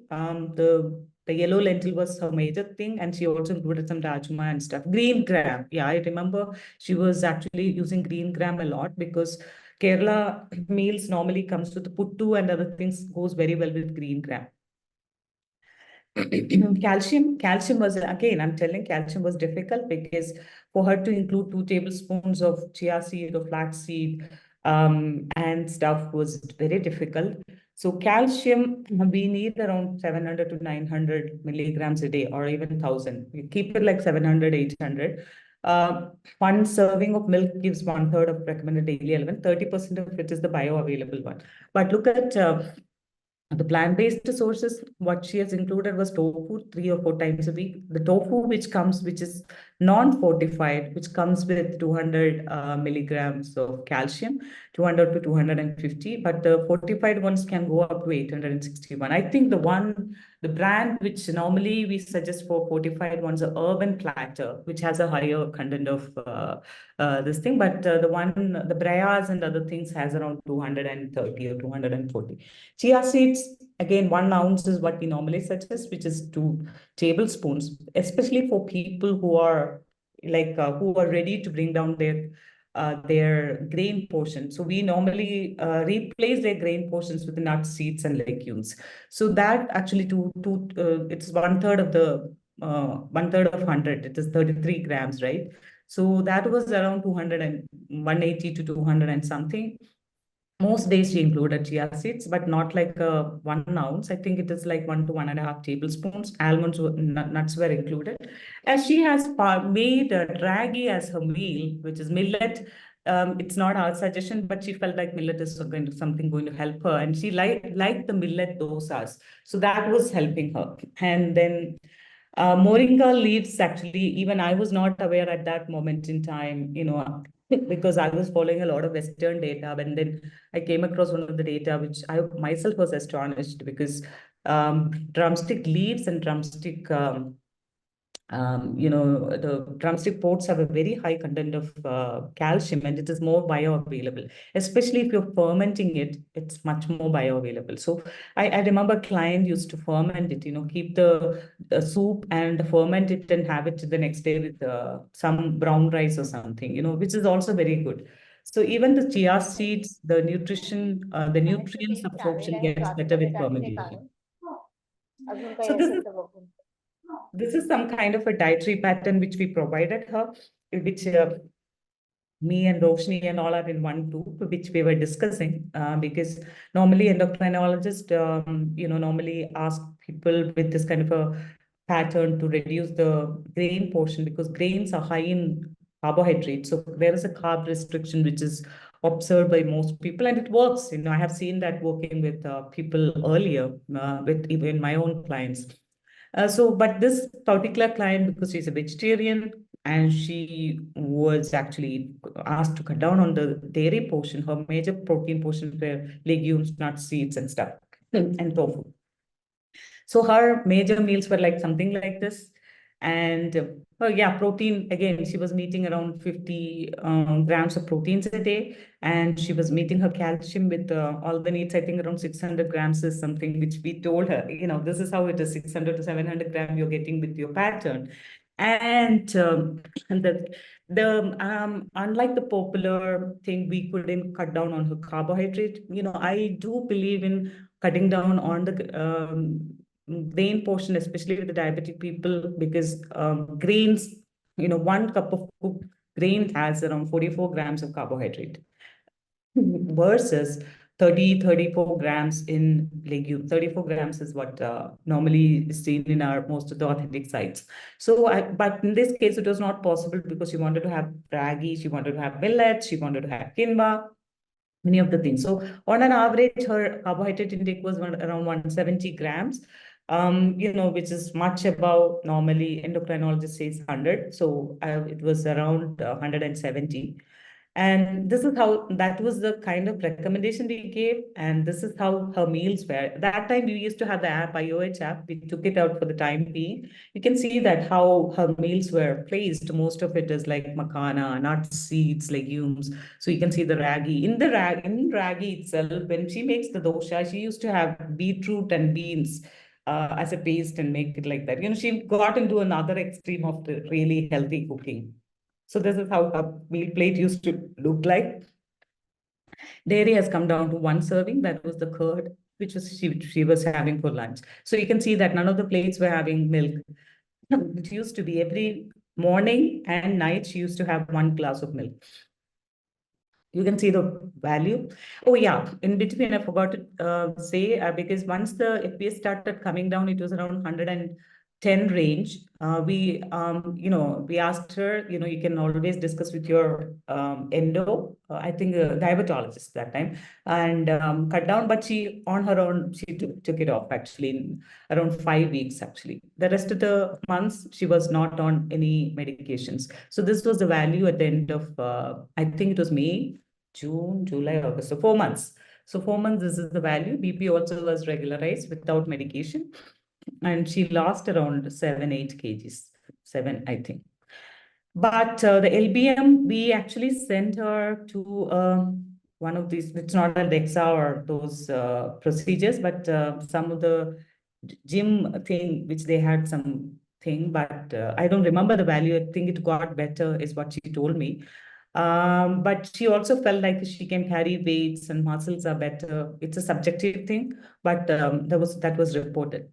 The yellow lentil was her major thing, and she also included some rajma and stuff. Green gram, yeah, I remember she was actually using green gram a lot, because Kerala meals normally comes with the puttu and other things, goes very well with green gram. Calcium was, again, I'm telling, calcium was difficult, because for her to include 2 tablespoons of chia seed or flax seed and stuff was very difficult. So calcium, we need around 700 to 900 milligrams a day, or even 1,000. We keep it like 700, 800. One serving of milk gives 1/3 of recommended daily element. 30% of it is the bioavailable one. But look at the plant-based sources. What she has included was tofu 3 or 4 times a week. The tofu which is non-fortified, which comes with 200 milligrams of calcium, 200 to 250, but the fortified ones can go up to 861. I think the brand which normally we suggest for fortified ones are Urban Platter, which has a higher content of this thing, but the Breyas and other things has around 230 or 240. Chia seeds, again, 1 ounce is what we normally suggest, which is 2 tablespoons, especially for people who are who are ready to bring down their grain portion. So we normally replace their grain portions with nuts, seeds, and legumes. So that actually it's 1/3 of the 1/3 of 100. It is 33 grams, right? So that was around 180 to 200 and something. Most days she included chia seeds, but not like 1 ounce. I think it is like 1 to 1.5 tablespoons. Almonds, nuts were included. As she has made ragi as her meal, which is millet. It's not our suggestion, but she felt like millet is something going to help her, and she liked the millet dosas, so that was helping her. And then moringa leaves, actually, even I was not aware at that moment in time, because I was following a lot of Western data, and then I came across one of the data which I myself was astonished, because drumstick leaves and drumstick the drumstick pods have a very high content of calcium, and it is more bioavailable. Especially if you're fermenting it, it's much more bioavailable. So I remember a client used to ferment it, keep the soup and ferment it and have it the next day with some brown rice or something, which is also very good. So even the chia seeds, the nutrients absorption gets better with fermentation. So this is some kind of a dietary pattern which we provided her, which me and Roshni and all are in one group, which we were discussing, because normally endocrinologists, normally ask people with this kind of a pattern to reduce the grain portion, because grains are high in carbohydrates. So there is a carb restriction which is observed by most people, and it works. I have seen that working with people earlier, with even my own clients. But this particular client, because she's a vegetarian and she was actually asked to cut down on the dairy portion, her major protein portion were legumes, nuts, seeds, and stuff, and tofu. So her major meals were like something like this. And yeah, protein, again, she was meeting around 50 grams of proteins a day. And she was meeting her calcium with all the needs. I think around 600 grams is something which we told her, this is how it is, 600 to 700 grams you're getting with your pattern. And the unlike the popular thing, we couldn't cut down on her carbohydrate. I do believe in cutting down on the grain portion, especially with the diabetic people, because grains, 1 cup of cooked grain has around 44 grams of carbohydrate versus 34 grams in legume. 34 grams is what normally is seen in our most of the authentic sites. But in this case, it was not possible because she wanted to have ragi, she wanted to have millet, she wanted to have quinoa, many of the things. So on an average, her carbohydrate intake was around 170 grams, which is much above normally endocrinologist says 100. So it was around 170. And this is how, that was the kind of recommendation we gave. And this is how her meals were. That time we used to have the app, IOH app. We took it out for the time being. You can see that how her meals were placed. Most of it is like makana, nuts, seeds, legumes. So you can see the ragi. In ragi itself, when she makes the dosha, she used to have beetroot and beans as a paste and make it like that. She got into another extreme of the really healthy cooking. So this is how a meal plate used to look like. Dairy has come down to 1 serving. That was the curd, which was she was having for lunch. So you can see that none of the plates were having milk. It used to be every morning and night she used to have 1 glass of milk. You can see the value. Oh yeah, in between I forgot to say, because once the FPS started coming down, it was around 110 range. We asked her, you can always discuss with your endo, I think diabetologist that time, and cut down. But she, on her own, she took it off actually in around 5 weeks actually. The rest of the months, she was not on any medications. So this was the value at the end of, I think it was May, June, July, August. So 4 months. So 4 months, this is the value. BP also was regularized without medication. And she lost around 7, 8 kgs. 7, I think. But the LBM, we actually sent her to one of these, it's not a DEXA or those procedures, but some of the gym thing, which they had some thing, but I don't remember the value. I think it got better is what she told me. But she also felt like she can carry weights and muscles are better. It's a subjective thing, but that was reported.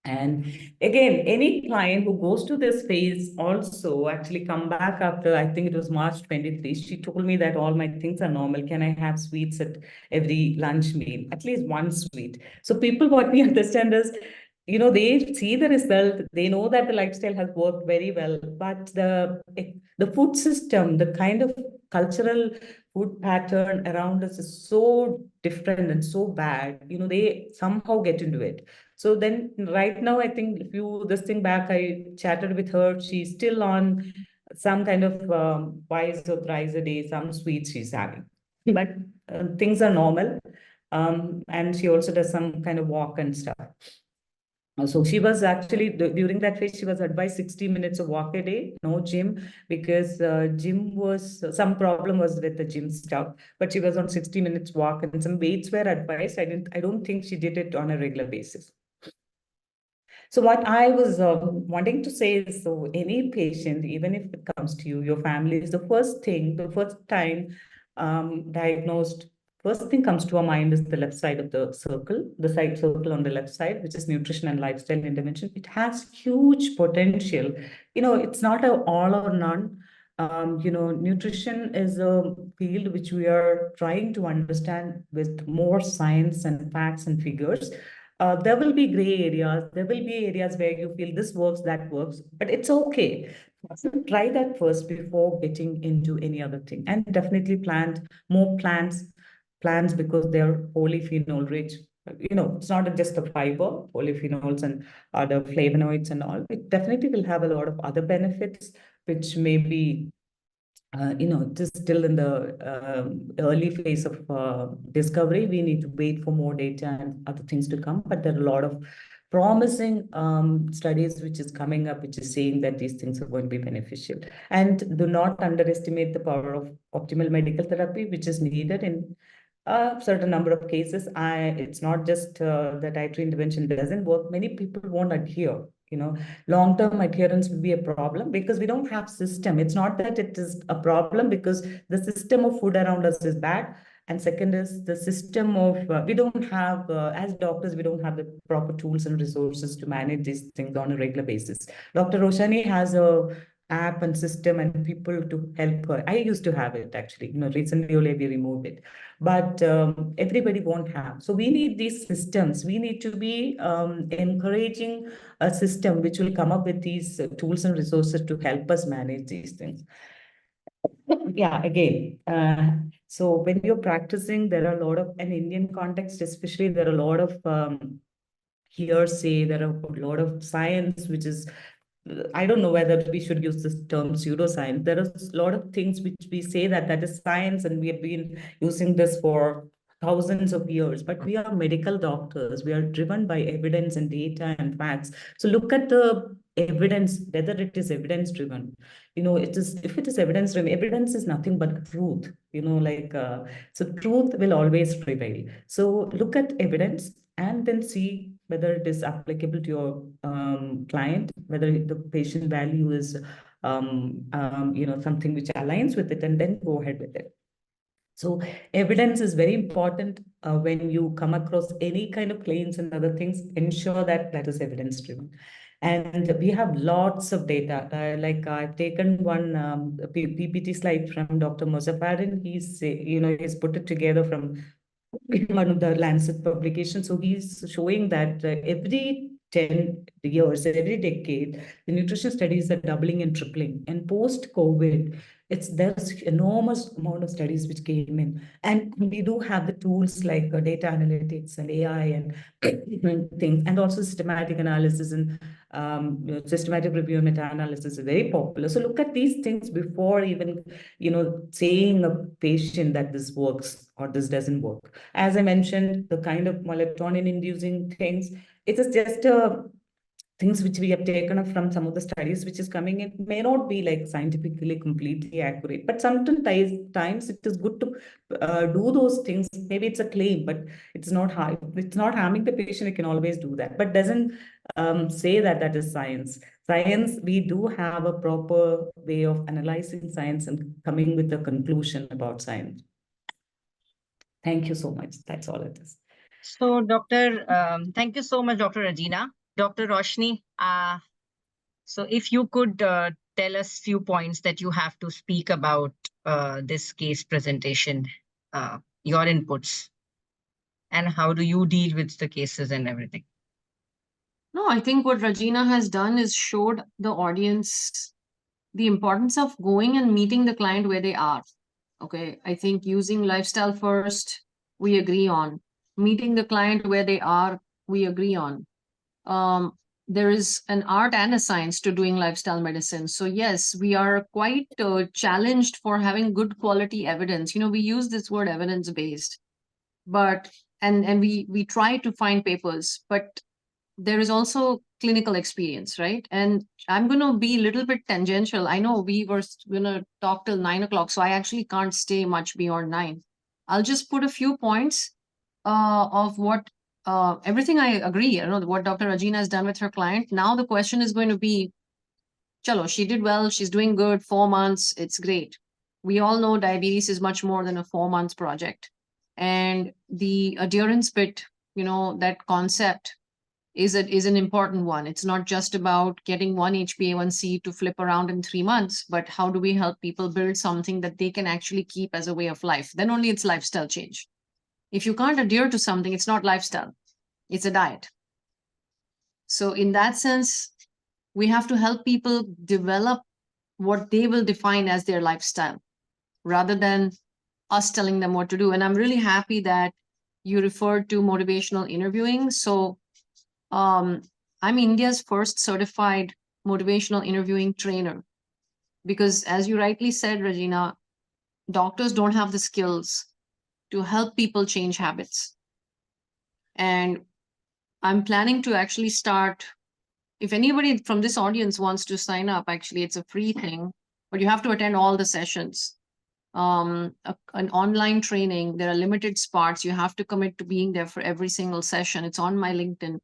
And again, any client who goes to this phase also actually come back after, I think it was March 23. She told me that all my things are normal. Can I have sweets at every lunch meal? At least 1 sweet. So people, what we understand is, they see the result, they know that the lifestyle has worked very well, but the food system, the kind of cultural food pattern around us is so different and so bad, they somehow get into it. So then right now, I think this thing back, I chatted with her, she's still on some kind of twice or thrice a day, some sweets she's having, but things are normal. And she also does some kind of walk and stuff. So she was actually, during that phase, she was advised 60 minutes of walk a day, no gym, because gym was, some problem was with the gym stuff, but she was on 60 minutes walk and some weights were advised. I don't think she did it on a regular basis. So what I was wanting to say is, so any patient, even if it comes to you, your family is the first time diagnosed. First thing comes to our mind is the left side of the circle, the side circle on the left side, which is nutrition and lifestyle intervention. It has huge potential. It's not an all or none. Nutrition is a field which we are trying to understand with more science and facts and figures. There will be gray areas. There will be areas where you feel this works, that works, but it's okay. So try that first before getting into any other thing. And definitely plant more plants because they're polyphenol rich. It's not just the fiber, polyphenols and other flavonoids and all. It definitely will have a lot of other benefits, which may be just still in the early phase of discovery. We need to wait for more data and other things to come, but there are a lot of promising studies which is coming up, which is saying that these things are going to be beneficial. And do not underestimate the power of optimal medical therapy, which is needed in a certain number of cases. It's not just that dietary intervention doesn't work. Many people won't adhere. Long-term adherence will be a problem because we don't have system. It's not that it is a problem because the system of food around us is bad. And second is the system of, we don't have, as doctors, we don't have the proper tools and resources to manage these things on a regular basis. Dr. Roshani has a app and system and people to help her. I used to have it actually, recently only we removed it, but everybody won't have. So we need these systems. We need to be encouraging a system which will come up with these tools and resources to help us manage these things. Yeah, again, so when you're practicing, there are a lot of, an Indian context especially, there are a lot of hearsay, there are a lot of science, which is, I don't know whether we should use this term pseudoscience. There are a lot of things which we say that is science, and we have been using this for thousands of years, but we are medical doctors. We are driven by evidence and data and facts. So look at the evidence, whether it is evidence driven. If it is evidence driven, evidence is nothing but truth, so truth will always prevail. So look at evidence and then see whether it is applicable to your client, whether the patient value is something which aligns with it, and then go ahead with it. So evidence is very important when you come across any kind of claims and other things. Ensure that that is evidence driven. And we have lots of data. Like I've taken one PPT slide from Dr. Mozaffarin. He's put it together from one of the Lancet publications. So he's showing that every 10 years, every decade, the nutrition studies are doubling and tripling. And post-COVID, there's enormous amount of studies which came in. And we do have the tools like data analytics and AI and things, and also systematic analysis and systematic review and meta-analysis is very popular. So look at these things before even, saying a patient that this works or this doesn't work. As I mentioned, the kind of melatonin-inducing things, it is just things which we have taken up from some of the studies which is coming in, may not be like scientifically completely accurate, but sometimes it is good to do those things. Maybe it's a claim, but it's not harming the patient. It can always do that, but doesn't say that is science. Science, we do have a proper way of analyzing science and coming with a conclusion about science. Thank you so much. That's all it is. So, thank you so much, Dr. Regina. Dr. Roshni, so if you could tell us few points that you have to speak about this case presentation, your inputs, and how do you deal with the cases and everything? No, I think what Regina has done is showed the audience the importance of going and meeting the client where they are. Okay, I think using lifestyle first, we agree on. Meeting the client where they are, we agree on. There is an art and a science to doing lifestyle medicine. So yes, we are quite challenged for having good quality evidence. We use this word evidence-based, but and we try to find papers, but there is also clinical experience, right? And I'm going to be a little bit tangential. I know we were going to talk till 9 o'clock, so I actually can't stay much beyond 9. I'll just put a few points of what everything I agree, what Dr. Regina has done with her client. Now the question is going to be, chalo, she did well, she's doing good, 4 months, it's great. We all know diabetes is much more than a 4-month project. And the adherence bit, that concept is an important one. It's not just about getting one HbA1c to flip around in 3 months, but how do we help people build something that they can actually keep as a way of life? Then only it's lifestyle change. If you can't adhere to something, it's not lifestyle, it's a diet. So in that sense, we have to help people develop what they will define as their lifestyle rather than us telling them what to do. And I'm really happy that you referred to motivational interviewing. So I'm India's first certified motivational interviewing trainer, because as you rightly said, Regina, doctors don't have the skills to help people change habits. And I'm planning to actually start. If anybody from this audience wants to sign up, actually, it's a free thing, but you have to attend all the sessions. An online training, there are limited spots. You have to commit to being there for every single session. It's on my LinkedIn.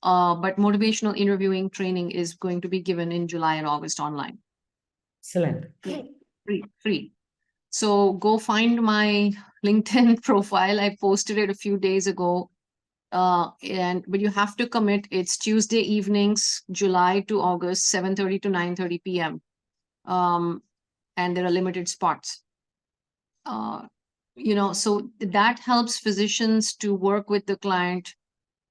But motivational interviewing training is going to be given in July and August online. Excellent. Free. So go find my LinkedIn profile. I posted it a few days ago. But you have to commit. It's Tuesday evenings, July to August, 7:30 to 9:30 p.m. And there are limited spots. So that helps physicians to work with the client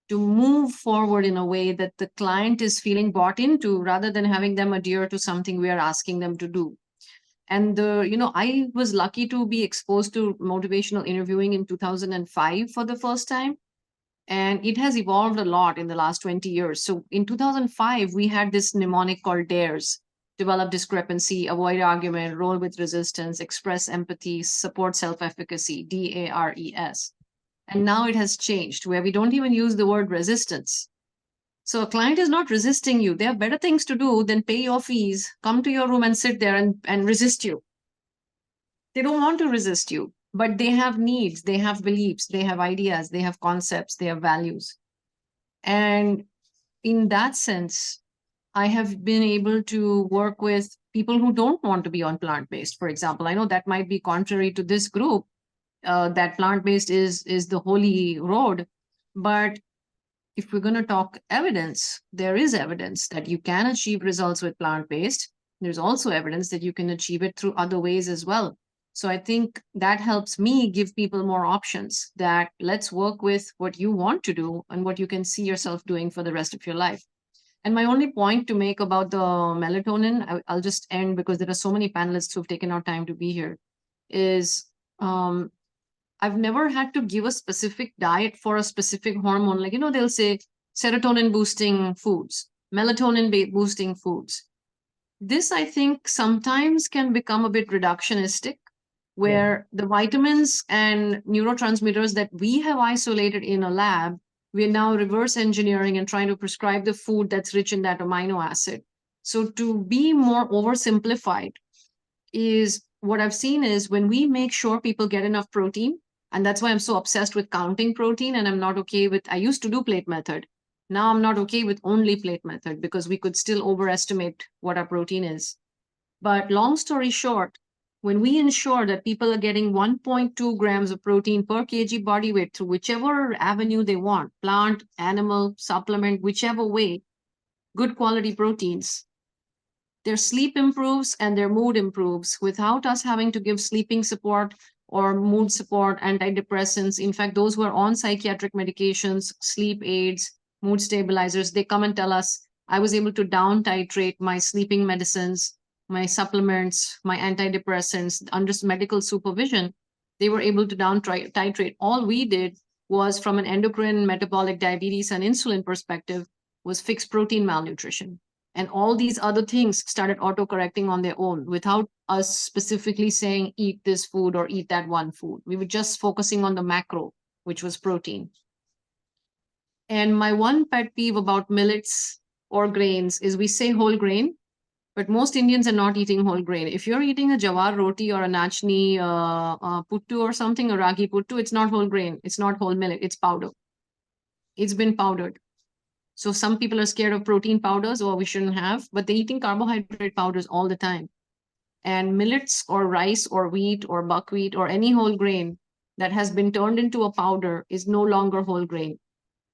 to move forward in a way that the client is feeling bought into, rather than having them adhere to something we are asking them to do. And I was lucky to be exposed to motivational interviewing in 2005 for the first time. And it has evolved a lot in the last 20 years. So in 2005, we had this mnemonic called DARES: develop discrepancy, avoid argument, roll with resistance, express empathy, support self-efficacy, DARES. And now it has changed where we don't even use the word resistance. So a client is not resisting you. They have better things to do than pay your fees, come to your room and sit there and resist you. They don't want to resist you, but they have needs, they have beliefs, they have ideas, they have concepts, they have values. And in that sense, I have been able to work with people who don't want to be on plant-based, for example. I know that might be contrary to this group, that plant-based is the holy road. But if we're going to talk evidence, there is evidence that you can achieve results with plant-based. There's also evidence that you can achieve it through other ways as well. So I think that helps me give people more options, that let's work with what you want to do and what you can see yourself doing for the rest of your life. And my only point to make about the melatonin, I'll just end because there are so many panelists who've taken our time to be here, is I've never had to give a specific diet for a specific hormone. Like, they'll say serotonin boosting foods, melatonin boosting foods. This, I think, sometimes can become a bit reductionistic, where the vitamins and neurotransmitters that we have isolated in a lab, we are now reverse engineering and trying to prescribe the food that's rich in that amino acid. So to be more oversimplified, is what I've seen is when we make sure people get enough protein, and that's why I'm so obsessed with counting protein, and I'm not okay with, I used to do plate method. Now I'm not okay with only plate method because we could still overestimate what our protein is. But long story short, when we ensure that people are getting 1.2 grams of protein per kg body weight through whichever avenue they want, plant, animal, supplement, whichever way, good quality proteins, their sleep improves and their mood improves without us having to give sleeping support or mood support, antidepressants. In fact, those who are on psychiatric medications, sleep aids, mood stabilizers, they come and tell us, I was able to down titrate my sleeping medicines, my supplements, my antidepressants under medical supervision. They were able to down titrate. All we did was, from an endocrine, metabolic, diabetes, and insulin perspective, was fix protein malnutrition. And all these other things started auto-correcting on their own without us specifically saying, eat this food or eat that one food. We were just focusing on the macro, which was protein. And my one pet peeve about millets or grains is we say whole grain, but most Indians are not eating whole grain. If you're eating a jawar roti or a nachni puttu or something, a ragi puttu, it's not whole grain. It's not whole millet. It's powder. It's been powdered. So some people are scared of protein powders, or we shouldn't have, but they're eating carbohydrate powders all the time. And millets or rice or wheat or buckwheat or any whole grain that has been turned into a powder is no longer whole grain.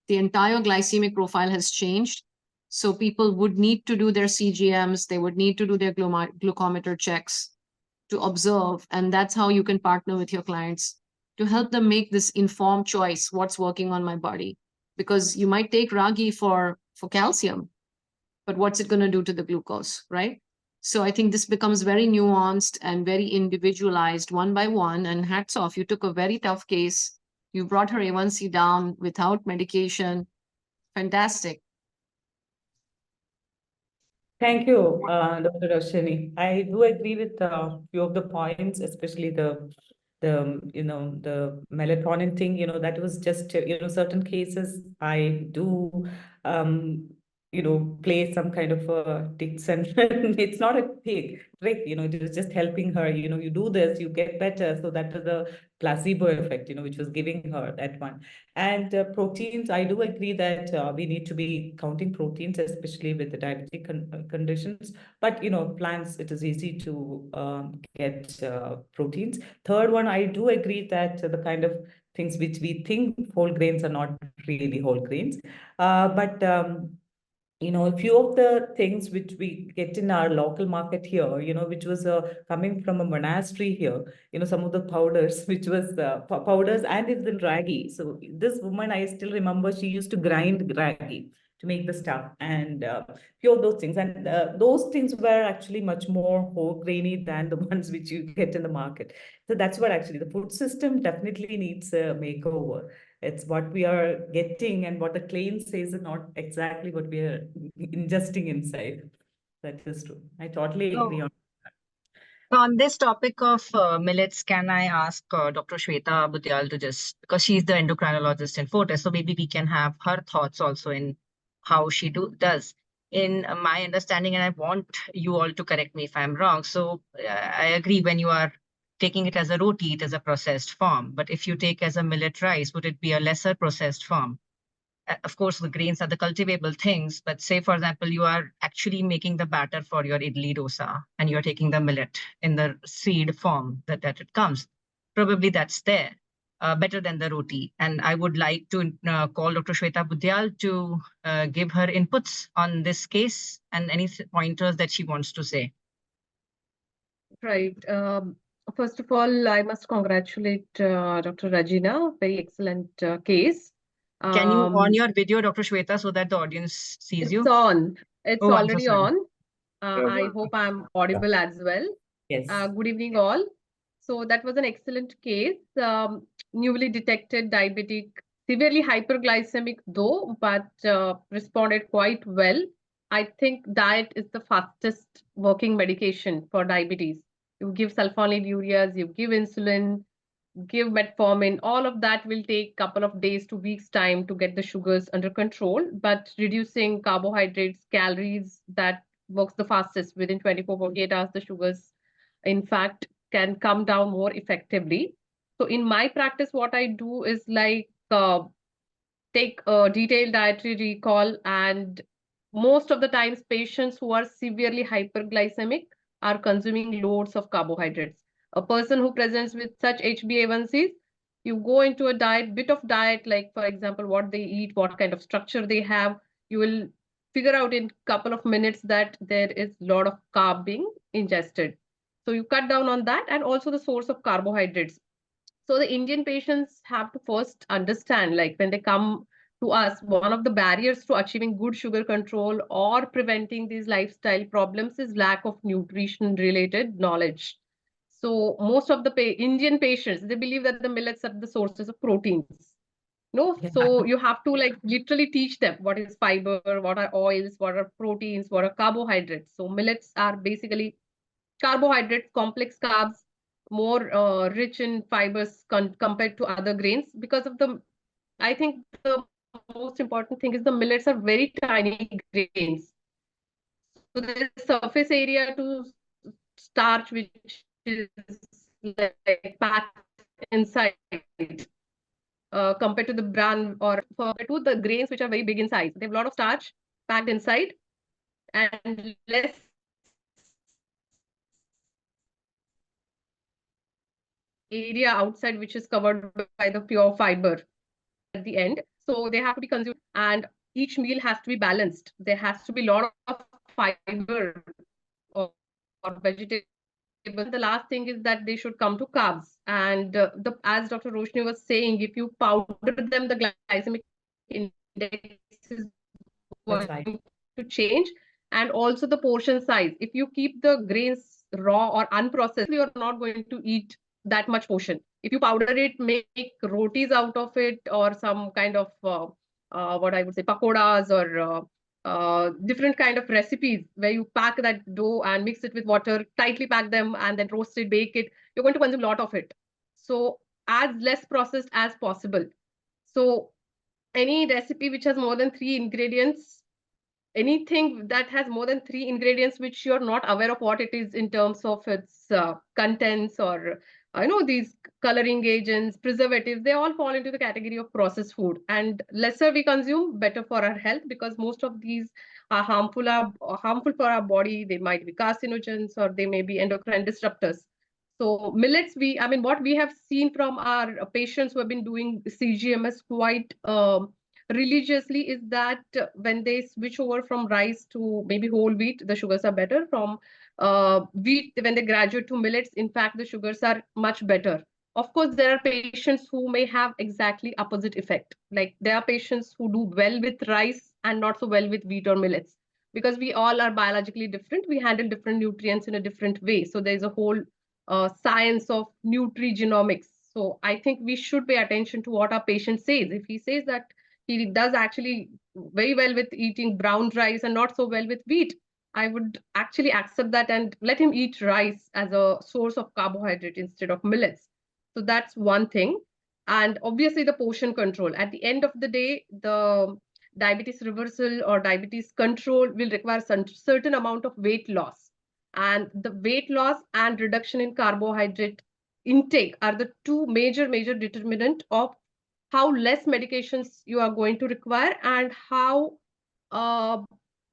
The entire glycemic profile has changed. So people would need to do their CGMs, they would need to do their glucometer checks to observe. And that's how you can partner with your clients to help them make this informed choice, what's working on my body. Because you might take ragi for calcium, but what's it going to do to the glucose, right? So I think this becomes very nuanced and very individualized one by one. And hats off, you took a very tough case. You brought her A1C down without medication. Fantastic. Thank you, Dr. Roshini. I do agree with a few of the points, especially the the melatonin thing, that was just, certain cases I do, play some kind of a tics, and it's not a trick, it was just helping her, you do this, you get better. So that was a placebo effect, which was giving her that one. And proteins, I do agree that we need to be counting proteins, especially with the diabetic conditions. But, plants, it is easy to get proteins. Third one, I do agree that the kind of things which we think whole grains are not really whole grains. But a few of the things which we get in our local market here, which was coming from a monastery here, some of the powders, which was powders, and it's in ragi. So this woman, I still remember, she used to grind ragi to make the stuff, and few of those things. And those things were actually much more whole grainy than the ones which you get in the market. So that's what actually the food system definitely needs a makeover. It's what we are getting, and what the claim says is not exactly what we are ingesting inside. That is true. I totally agree on. On this topic of millets, can I ask Dr. Shweta Budyal to just, because she's the endocrinologist in Fortis, so maybe we can have her thoughts also in how she does. In my understanding, and I want you all to correct me if I'm wrong. So I agree, when you are taking it as a roti, it is a processed form. But if you take as a millet rice, would it be a lesser processed form? Of course, the grains are the cultivable things, but say, for example, you are actually making the batter for your idli dosa and you're taking the millet in the seed form that it comes. Probably that's there, better than the roti. And I would like to call Dr. Shweta Budyal to give her inputs on this case and any pointers that she wants to say. Right. First of all, I must congratulate Dr. Rajina. Very excellent case. Can you on your video, Dr. Shweta, so that the audience sees you? It's on. It's Oh, I'm so already sorry. on. I hope I'm audible as well. Yes. Good evening, all. So that was an excellent case. Newly detected diabetic, severely hyperglycemic though, but responded quite well. I think diet is the fastest working medication for diabetes. You give sulfonylureas, you give insulin, give metformin, all of that will take a couple of days to weeks time to get the sugars under control, but reducing carbohydrates, calories, that works the fastest. Within 24, 48 hours, the sugars, in fact, can come down more effectively. So in my practice, what I do is like take a detailed dietary recall, and most of the times patients who are severely hyperglycemic are consuming loads of carbohydrates. A person who presents with such HbA1cs, you go into a bit of diet, like for example, what they eat, what kind of structure they have, you will figure out in a couple of minutes that there is a lot of carb being ingested. So you cut down on that, and also the source of carbohydrates. So the Indian patients have to first understand, like when they come to us, one of the barriers to achieving good sugar control or preventing these lifestyle problems is lack of nutrition related knowledge. So most of the Indian patients, they believe that the millets are the sources of proteins. No, Yeah. so you have to like literally teach them what is fiber, what are oils, what are proteins, what are carbohydrates. So millets are basically carbohydrates, complex carbs, more rich in fibers compared to other grains. Because of the, I think the most important thing is the millets are very tiny grains. So there is surface area to starch which is like packed inside. Compared to the bran or to the grains which are very big in size. They have a lot of starch packed inside and less area outside which is covered by the pure fiber at the end. So they have to be consumed, and each meal has to be balanced. There has to be a lot of fiber or vegetable. The last thing is that they should come to carbs. And as Dr. Roshni was saying, if you powder them, the glycemic index is That's going right. to change. And also the portion size. If you keep the grains raw or unprocessed, you're not going to eat that much portion. If you powder it, make rotis out of it, or some kind of what I would say pakoras, or different kind of recipes where you pack that dough and mix it with water, tightly pack them, and then roast it, bake it, you're going to consume a lot of it. So as less processed as possible. So any recipe which has more than 3 ingredients, anything that has more than 3 ingredients which you're not aware of what it is in terms of its contents, or I know these coloring agents, preservatives, they all fall into the category of processed food. And lesser we consume, better for our health, because most of these are harmful for our body. They might be carcinogens, or they may be endocrine disruptors. So millets, I mean, what we have seen from our patients who have been doing CGMS quite religiously is that when they switch over from rice to maybe whole wheat, the sugars are better. From wheat, when they graduate to millets, in fact, the sugars are much better. Of course, there are patients who may have exactly opposite effect. Like there are patients who do well with rice and not so well with wheat or millets, because we all are biologically different. We handle different nutrients in a different way. So there's a whole science of nutrigenomics. So I think we should pay attention to what our patient says. If he says that he does actually very well with eating brown rice and not so well with wheat, I would actually accept that and let him eat rice as a source of carbohydrate instead of millets. So that's one thing. And obviously the portion control. At the end of the day, the diabetes reversal or diabetes control will require some certain amount of weight loss. And the weight loss and reduction in carbohydrate intake are the two major determinant of how less medications you are going to require, and how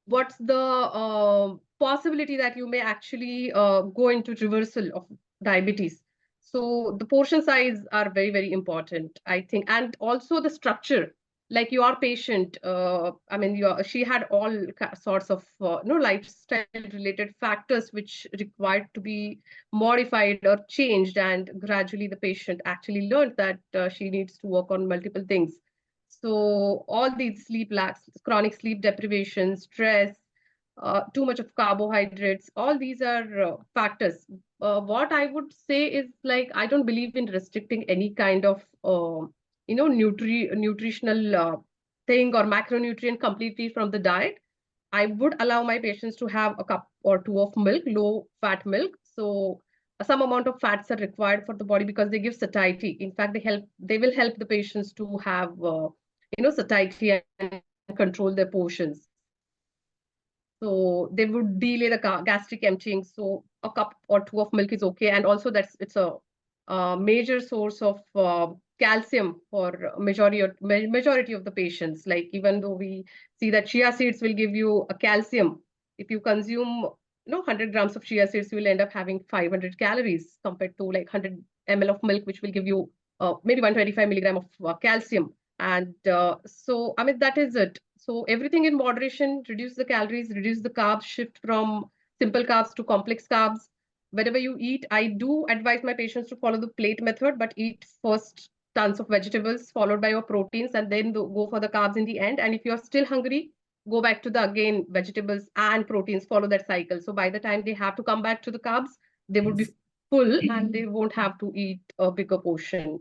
what's the possibility that you may actually go into reversal of diabetes. So the portion size are very important, I think. And also the structure, like your patient, I mean, she had all sorts of lifestyle related factors which required to be modified or changed, and gradually the patient actually learned that she needs to work on multiple things. So all these sleep lacks, chronic sleep deprivation, stress, too much of carbohydrates, all these are factors. What I would say is, like, I don't believe in restricting any kind of nutritional thing or macronutrient completely from the diet. I would allow my patients to have a cup or two of milk, low fat milk. So some amount of fats are required for the body because they give satiety. In fact, they will help the patients to have satiety and control their portions. So they would delay the gastric emptying. So a cup or two of milk is okay. And also it's a major source of calcium for majority of the patients. Like, even though we see that chia seeds will give you a calcium, if you consume 100 grams of chia seeds, you will end up having 500 calories compared to like 100 ml of milk, which will give you maybe 125 milligram of calcium. And so, I mean, that is it. So everything in moderation, reduce the calories, reduce the carbs, shift from simple carbs to complex carbs. Whenever you eat, I do advise my patients to follow the plate method, but eat first tons of vegetables, followed by your proteins, and then go for the carbs in the end. And if you're still hungry, go back to the, again, vegetables and proteins, follow that cycle. So by the time they have to come back to the carbs, they would be full and they won't have to eat a bigger portion.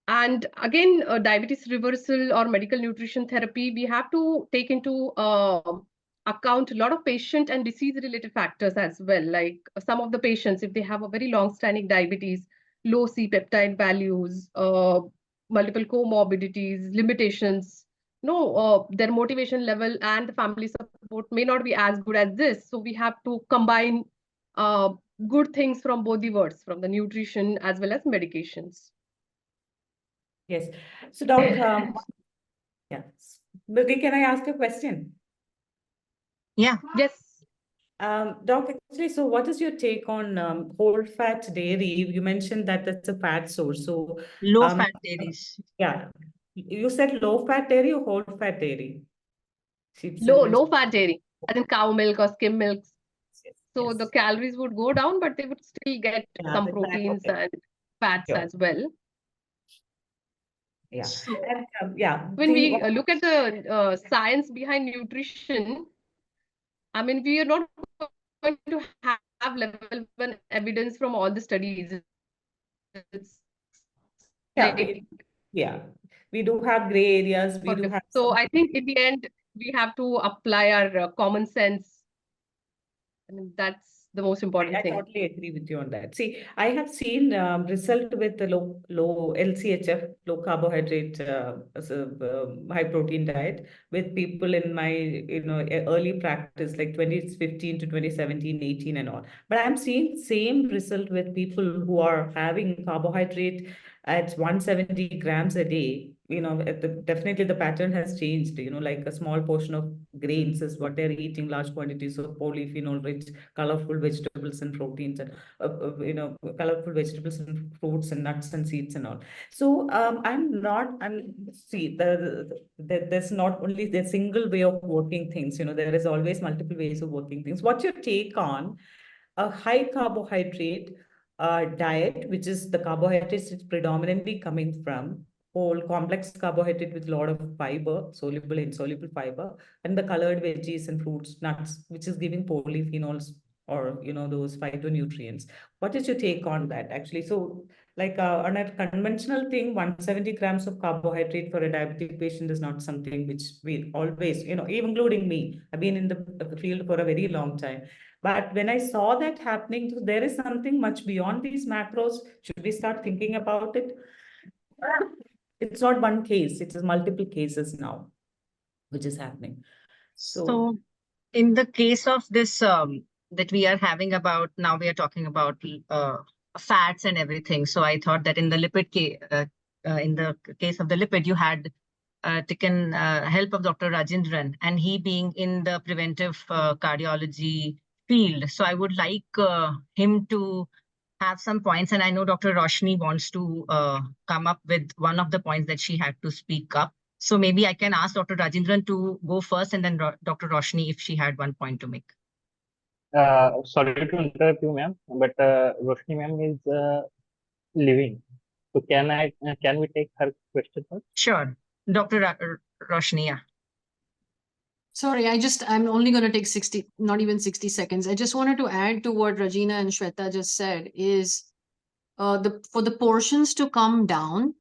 And again, diabetes reversal or medical nutrition therapy, we have to take into account a lot of patient and disease-related factors as well. Like some of the patients, if they have a very long-standing diabetes, low C-peptide values, multiple comorbidities, limitations, their motivation level and the family support may not be as good as this. So we have to combine good things from both the worlds, from the nutrition as well as medications. Yes. So, Doc, yeah. Smriti, can I ask a question? Yeah. Yes. Doc, actually, so what is your take on whole fat dairy? You mentioned that that's a fat source. So, Low fat dairies. yeah, you said low fat dairy or whole fat dairy? Low fat dairy, as in cow milk or skim milks. Yes, So yes. the calories would go down, but they would still get some proteins and fats as well. Yeah. So And yeah. when we look at the science behind nutrition, I mean, we are not going to have level 1 evidence from all the studies. It's yeah, we do have gray areas. We do have. So I think in the end, we have to apply our common sense. I mean, that's the most important I thing. totally agree with you on that. See, I have seen result with the low LCHF, low carbohydrate, high protein diet with people in my early practice, like 2015 to 2017, 18 and all. But I'm seeing same result with people who are having carbohydrate at 170 grams a day. Definitely the pattern has changed. Like a small portion of grains is what they're eating, large quantities of polyphenol rich colorful vegetables and proteins and colorful vegetables and fruits and nuts and seeds and all. So there's not only the single way of working things. There is always multiple ways of working things. What's your take on a high carbohydrate diet, which is the carbohydrates is predominantly coming from whole complex carbohydrate with a lot of fiber, soluble, insoluble fiber, and the colored veggies and fruits, nuts, which is giving polyphenols or those phytonutrients. What is your take on that actually? So like on a conventional thing, 170 grams of carbohydrate for a diabetic patient is not something which we always, even including me, I've been in the field for a very long time. But when I saw that happening, so there is something much beyond these macros. Should we start thinking about it? It's not one case, it's multiple cases now, which is happening. So in the case of this that we are having about, now we are talking about fats and everything. So I thought that in the in the case of the lipid, you had taken help of Dr. Rajendran, and he being in the preventive cardiology field. So I would like him to have some points, and I know Dr. Roshni wants to come up with one of the points that she had to speak up. So maybe I can ask Dr. Rajendran to go first, and then Dr. Roshni if she had one point to make. Sorry to interrupt you, ma'am, but Roshni ma'am is leaving. So can we take her question first? Sure, Dr. Roshni. Yeah. Sorry, I'm only going to take 60, not even 60 seconds. I just wanted to add to what Rajina and Shweta just said is for the portions to come down,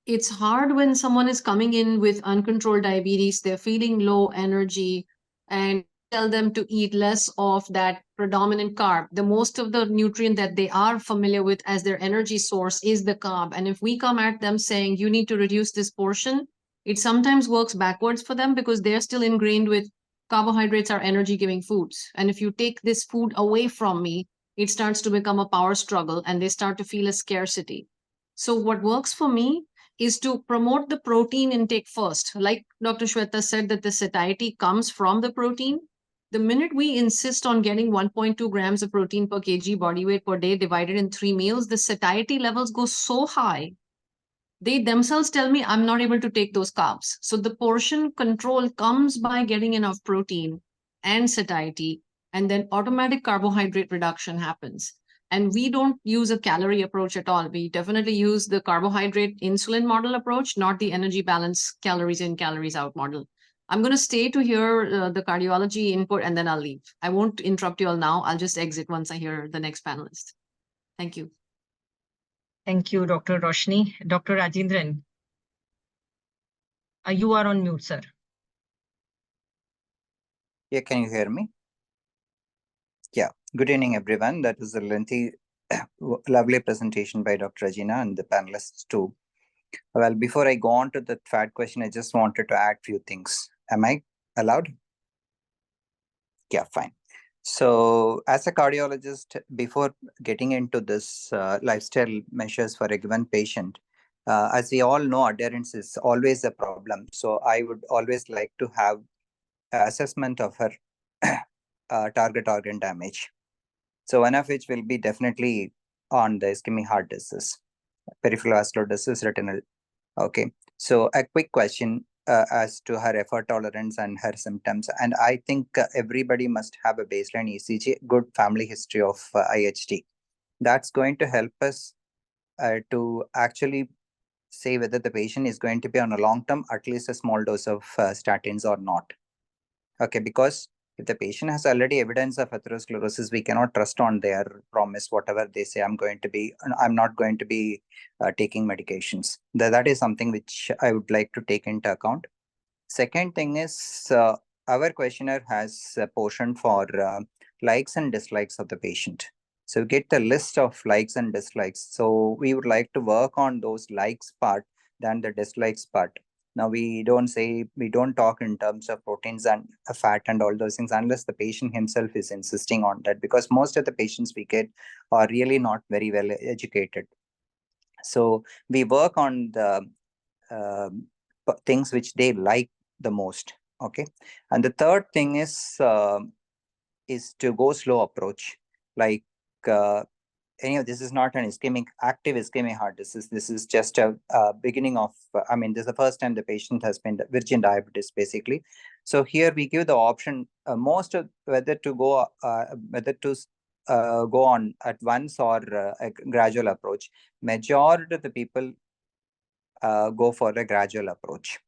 it's hard when someone is coming in with uncontrolled diabetes, they're feeling low energy, and tell them to eat less of that predominant carb. The most of the nutrient that they are familiar with as their energy source is the carb. And if we come at them saying you need to reduce this portion, it sometimes works backwards for them because they're still ingrained with carbohydrates are energy giving foods. And if you take this food away from me, it starts to become a power struggle and they start to feel a scarcity. So what works for me is to promote the protein intake first. Like Dr. Shweta said, that the satiety comes from the protein. The minute we insist on getting 1.2 grams of protein per kg body weight per day divided in 3 meals, the satiety levels go so high. They themselves tell me I'm not able to take those carbs. So the portion control comes by getting enough protein and satiety, and then automatic carbohydrate reduction happens. And we don't use a calorie approach at all. We definitely use the carbohydrate insulin model approach, not the energy balance calories in, calories out model. I'm going to stay to hear the cardiology input and then I'll leave. I won't interrupt you all now. I'll just exit once I hear the next panelist. Thank you. Thank you, Dr. Roshni. Dr. Rajendran, you are on mute, sir. Yeah, can you hear me? Yeah, good evening, everyone. That was a lengthy, lovely presentation by Dr. Regina and the panelists too. Well, before I go on to the fat question, I just wanted to add few things. Am I allowed? Yeah, fine. So as a cardiologist, before getting into this lifestyle measures for a given patient, as we all know, adherence is always a problem. So I would always like to have assessment of her target organ damage. So one of which will be definitely on the ischemic heart disease, peripheral vascular disease, retinal. Okay. So a quick question as to her effort tolerance and her symptoms. And I think everybody must have a baseline ECG, good family history of IHT. That's going to help us to actually say whether the patient is going to be on a long term, at least a small dose of statins or not. Okay, because if the patient has already evidence of atherosclerosis, we cannot trust on their promise, whatever they say, I'm not going to be taking medications. That is something which I would like to take into account. Second thing is, our questionnaire has a portion for likes and dislikes of the patient. So we get the list of likes and dislikes. So we would like to work on those likes part than the dislikes part. Now we don't talk in terms of proteins and fat and all those things unless the patient himself is insisting on that, because most of the patients we get are really not very well educated. So we work on the things which they like the most. Okay. And the third thing is to go slow approach. Like this is not an active ischemic heart disease. This is just a beginning of, this is the first time the patient has been virgin diabetes, basically. So here we give the option most of whether to go on at once or a gradual approach. Majority of the people go for a gradual approach.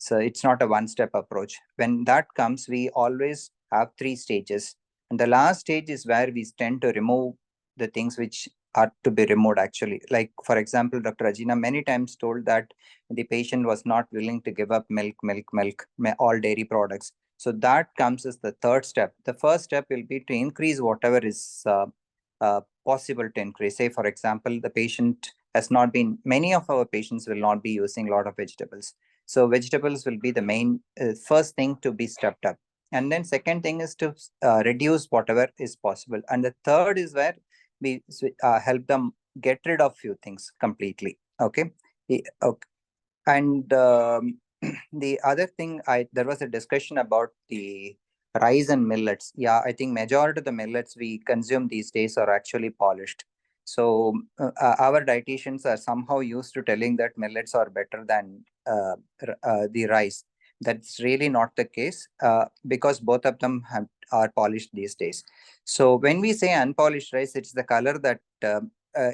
So it's not a one-step approach. When that comes, we always have 3 stages. And the last stage is where we tend to remove the things which are to be removed actually. Like, for example, Dr. Ajina many times told that the patient was not willing to give up milk, all dairy products. So that comes as the third step. The first step will be to increase whatever is possible to increase. Say, for example, the patient has not been, many of our patients will not be using a lot of vegetables. So vegetables will be the main first thing to be stepped up. And then second thing is to reduce whatever is possible. And the third is where we help them get rid of few things completely. Okay. Okay. And the other thing, there was a discussion about the rice and millets. Yeah, I think majority of the millets we consume these days are actually polished. So our dietitians are somehow used to telling that millets are better than the rice. That's really not the case because both of them are polished these days. So when we say unpolished rice, it's the color that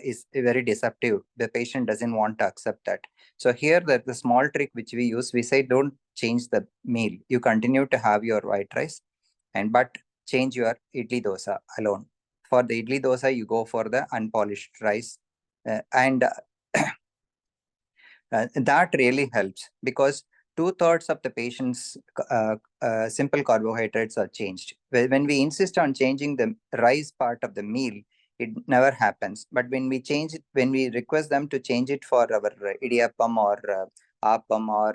is very deceptive. The patient doesn't want to accept that. So here the small trick which we use, we say don't change the meal. You continue to have your white rice, but change your idli dosa alone. For the idli dosa, you go for the unpolished rice, and that really helps because 2/3 of the patient's simple carbohydrates are changed. When we insist on changing the rice part of the meal, it never happens. But when we change it, when we request them to change it for our idiyappam or appam or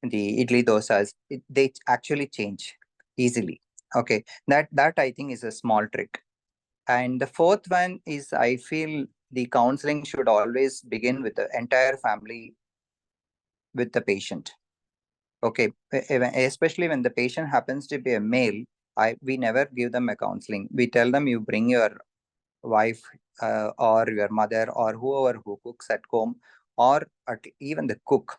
the idli dosas, they actually change easily. Okay, that I think is a small trick. And the fourth one is, I feel the counseling should always begin with the entire family, with the patient. Okay, especially when the patient happens to be a male, we never give them a counseling. We tell them you bring your wife or your mother or whoever who cooks at home, or even the cook.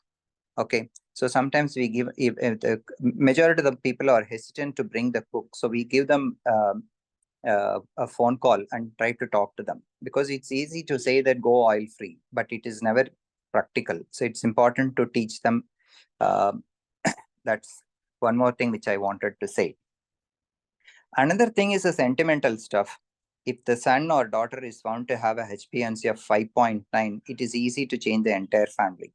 Okay, so sometimes we give, if the majority of the people are hesitant to bring the cook, so we give them a phone call and try to talk to them, because it's easy to say that go oil free, but it is never practical. So it's important to teach them. That's one more thing which I wanted to say. Another thing is the sentimental stuff. If the son or daughter is found to have a HbA1c of 5.9, it is easy to change the entire family.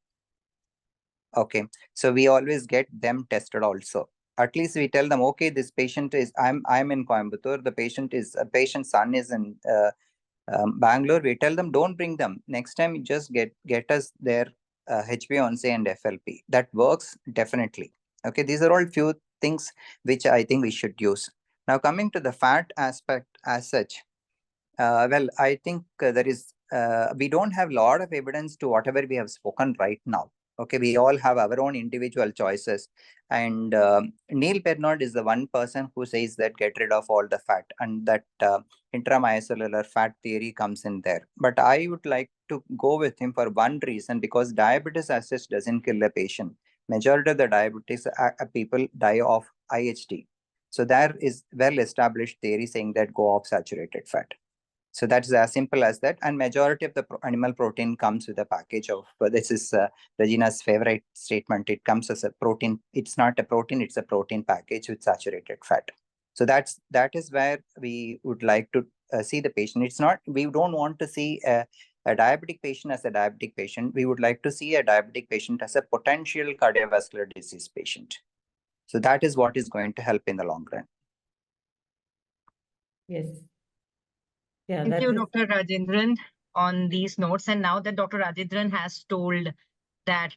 Okay, so we always get them tested also. At least we tell them, okay, this patient is, I'm in Coimbatore, the patient's son is in Bangalore. We tell them, don't bring them. Next time, you just get us their HbA1c and FLP. That works definitely. Okay, these are all few things which I think we should use. Now, coming to the fat aspect as such, well, I think we don't have a lot of evidence to whatever we have spoken right now. Okay, we all have our own individual choices. And Neil Bernard is the one person who says that get rid of all the fat, and that intramicellular fat theory comes in there. But I would like to go with him for one reason, because diabetes as such doesn't kill a patient. Majority of the diabetes people die of IHT. So there is well-established theory saying that go off saturated fat. So that's as simple as that. And majority of the animal protein comes with a package of, this is Regina's favorite statement, it comes as a protein. It's not a protein, it's a protein package with saturated fat. So that is where we would like to see the patient. It's not, we don't want to see a diabetic patient as a diabetic patient. We would like to see a diabetic patient as a potential cardiovascular disease patient. So that is what is going to help in the long run. Yes. Yeah, Thank that you, is Dr. Rajendran, on these notes. And now that Dr. Rajendran has told that,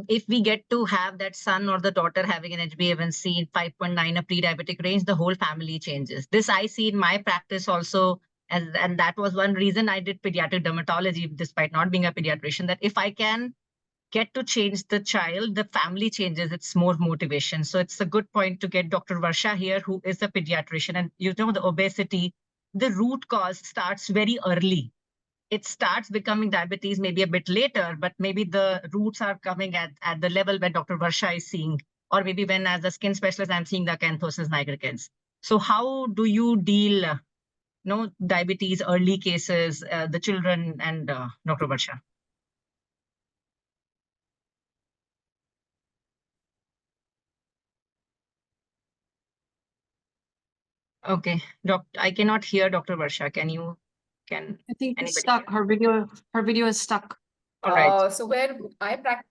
if we get to have that son or the daughter having an HbA1c in 5.9, a pre-diabetic range, the whole family changes. This I see in my practice also. And that was one reason I did pediatric dermatology, despite not being a pediatrician, that if I can get to change the child, the family changes, it's more motivation. So it's a good point to get Dr. Varsha here, who is a pediatrician. And the obesity, the root cause starts very early. It starts becoming diabetes maybe a bit later, but maybe the roots are coming at the level where Dr. Varsha is seeing, or maybe when as a skin specialist, I'm seeing the acanthosis nigricans. So how do you deal, diabetes, early cases, the children, and Dr. Varsha? Okay, I cannot hear Dr. Varsha. I think it's anybody stuck. hear? Her video is stuck. All right. So where I practice,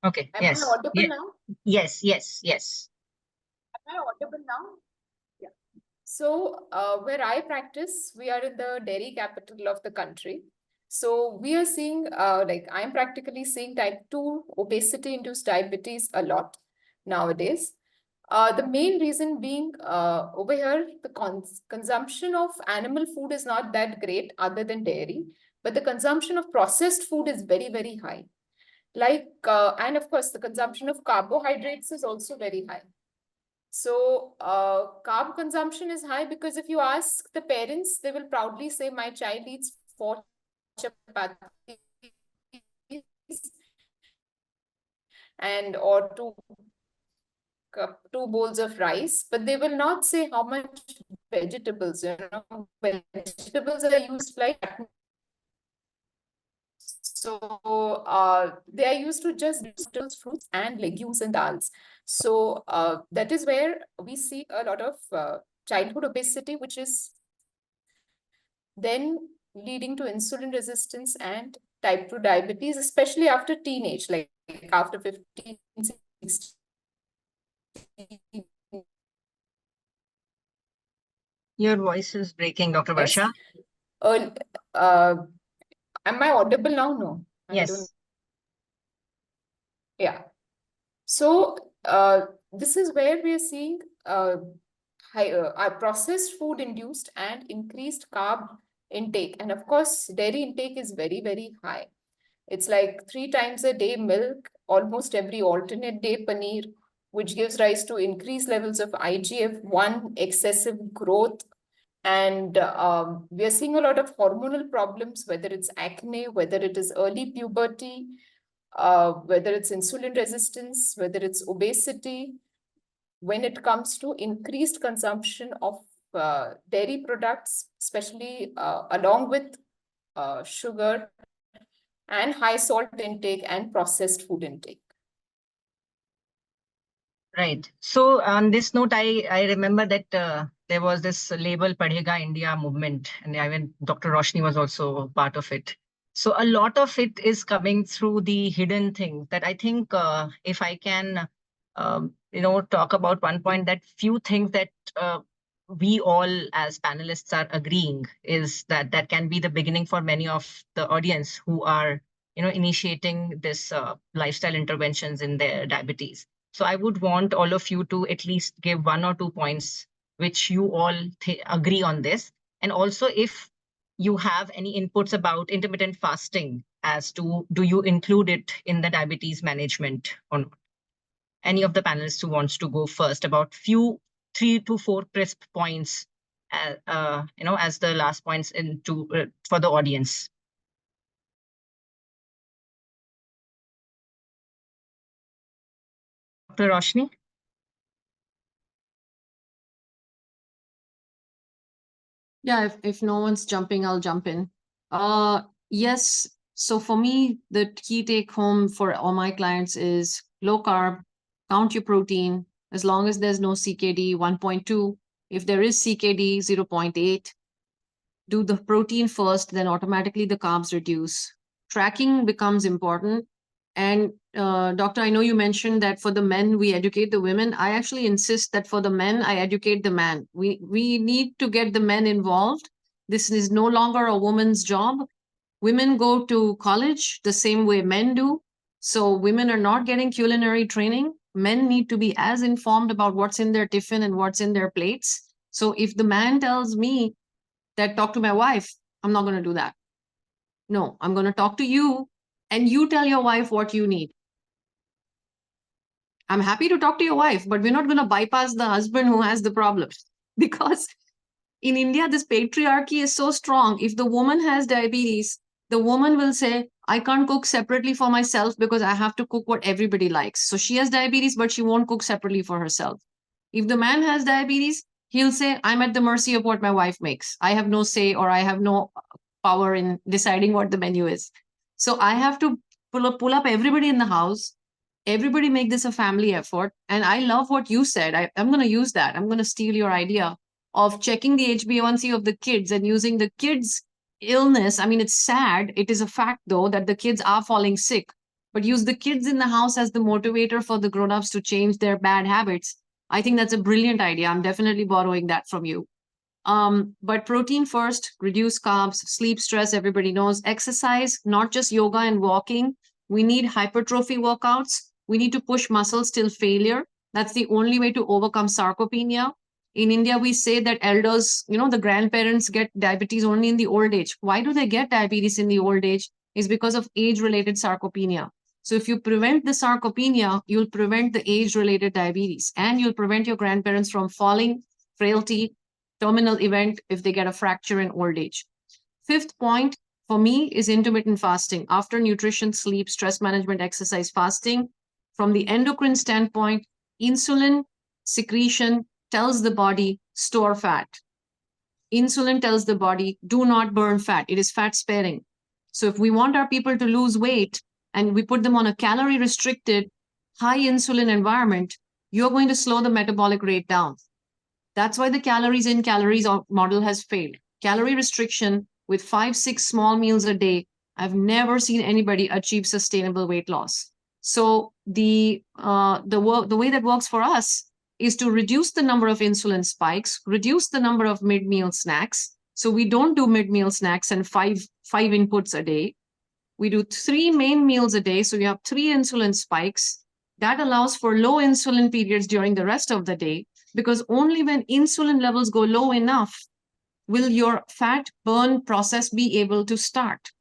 Okay. am Yes. I audible now? Yes. Am I audible now? Yeah. So where I practice, we are in the dairy capital of the country. So we are seeing, I'm practically seeing type 2 obesity-induced diabetes a lot nowadays. The main reason being over here, the consumption of animal food is not that great other than dairy, but the consumption of processed food is very, very high. And of course, the consumption of carbohydrates is also very high. So carb consumption is high because if you ask the parents, they will proudly say, my child eats 4 chapatis or 2 bowls of rice, but they will not say how much vegetables. Vegetables are used like they are used to just vegetables, fruits, and legumes and dals. So that is where we see a lot of childhood obesity, which is then leading to insulin resistance and type 2 diabetes, especially after teenage, like after 15, 16. Your voice is breaking, Dr. Varsha. Am I audible now? No. Yes. Yeah. So this is where we are seeing processed food induced and increased carb intake. And of course, dairy intake is very, very high. It's like 3 times a day milk, almost every alternate day paneer, which gives rise to increased levels of IGF-1, excessive growth. And we are seeing a lot of hormonal problems, whether it's acne, whether it is early puberty, whether it's insulin resistance, whether it's obesity, when it comes to increased consumption of dairy products, especially along with sugar and high salt intake and processed food intake. Right. So on this note, I remember that there was this Label Padhega India movement, and even Dr. Roshni was also part of it. So a lot of it is coming through the hidden things that I think if I can, talk about one point, that few things that we all as panelists are agreeing is that can be the beginning for many of the audience who are, initiating this lifestyle interventions in their diabetes. So I would want all of you to at least give 1 or 2 points which you all agree on this. And also if you have any inputs about intermittent fasting as to do you include it in the diabetes management or not. Any of the panelists who wants to go first about few 3 to 4 crisp points, as the last points for the audience. Dr. Roshni? Yeah, if no one's jumping, I'll jump in. Yes, so for me, the key take home for all my clients is low carb, count your protein, as long as there's no CKD 1.2. If there is CKD 0.8, do the protein first, then automatically the carbs reduce. Tracking becomes important. And Doctor, I know you mentioned that for the men, we educate the women. I actually insist that for the men, I educate the man. We need to get the men involved. This is no longer a woman's job. Women go to college the same way men do. So women are not getting culinary training. Men need to be as informed about what's in their tiffin and what's in their plates. So if the man tells me that talk to my wife, I'm not going to do that. No, I'm going to talk to you and you tell your wife what you need. I'm happy to talk to your wife, but we're not going to bypass the husband who has the problem. Because in India, this patriarchy is so strong. If the woman has diabetes, the woman will say, I can't cook separately for myself because I have to cook what everybody likes. So she has diabetes, but she won't cook separately for herself. If the man has diabetes, he'll say, I'm at the mercy of what my wife makes. I have no say or I have no power in deciding what the menu is. So I have to pull up everybody in the house. Everybody make this a family effort. And I love what you said. I'm going to use that. I'm going to steal your idea of checking the HbA1c of the kids and using the kids' illness. I mean, it's sad. It is a fact, though, that the kids are falling sick. But use the kids in the house as the motivator for the grown-ups to change their bad habits. I think that's a brilliant idea. I'm definitely borrowing that from you. But protein first, reduce carbs, sleep, stress, everybody knows. Exercise, not just yoga and walking. We need hypertrophy workouts. We need to push muscles till failure. That's the only way to overcome sarcopenia. In India, we say that elders, the grandparents get diabetes only in the old age. Why do they get diabetes in the old age? Is because of age-related sarcopenia. So if you prevent the sarcopenia, you'll prevent the age-related diabetes, and you'll prevent your grandparents from falling, frailty, terminal event if they get a fracture in old age. Fifth point for me is intermittent fasting. After nutrition, sleep, stress management, exercise, fasting. From the endocrine standpoint, insulin secretion tells the body store fat. Insulin tells the body do not burn fat. It is fat sparing. So if we want our people to lose weight and we put them on a calorie restricted, high insulin environment, you're going to slow the metabolic rate down. That's why the calories in, calories out model has failed. Calorie restriction with 5-6 small meals a day, I've never seen anybody achieve sustainable weight loss. So the way that works for us is to reduce the number of insulin spikes, reduce the number of mid-meal snacks. So we don't do mid-meal snacks and five inputs a day. We do 3 main meals a day. So you have 3 insulin spikes. That allows for low insulin periods during the rest of the day, because only when insulin levels go low enough will your fat burn process be able to start.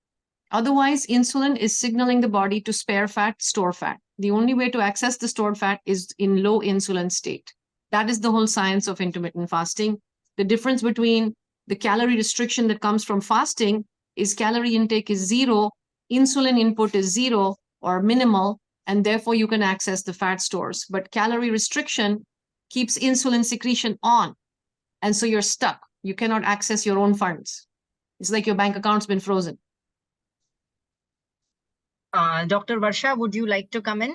Otherwise, insulin is signaling the body to spare fat, store fat. The only way to access the stored fat is in low insulin state. That is the whole science of intermittent fasting. The difference between the calorie restriction that comes from fasting is calorie intake is 0, insulin input is 0 or minimal, and therefore you can access the fat stores. But calorie restriction keeps insulin secretion on. And so you're stuck. You cannot access your own funds. It's like your bank account's been frozen. Dr. Varsha, would you like to come in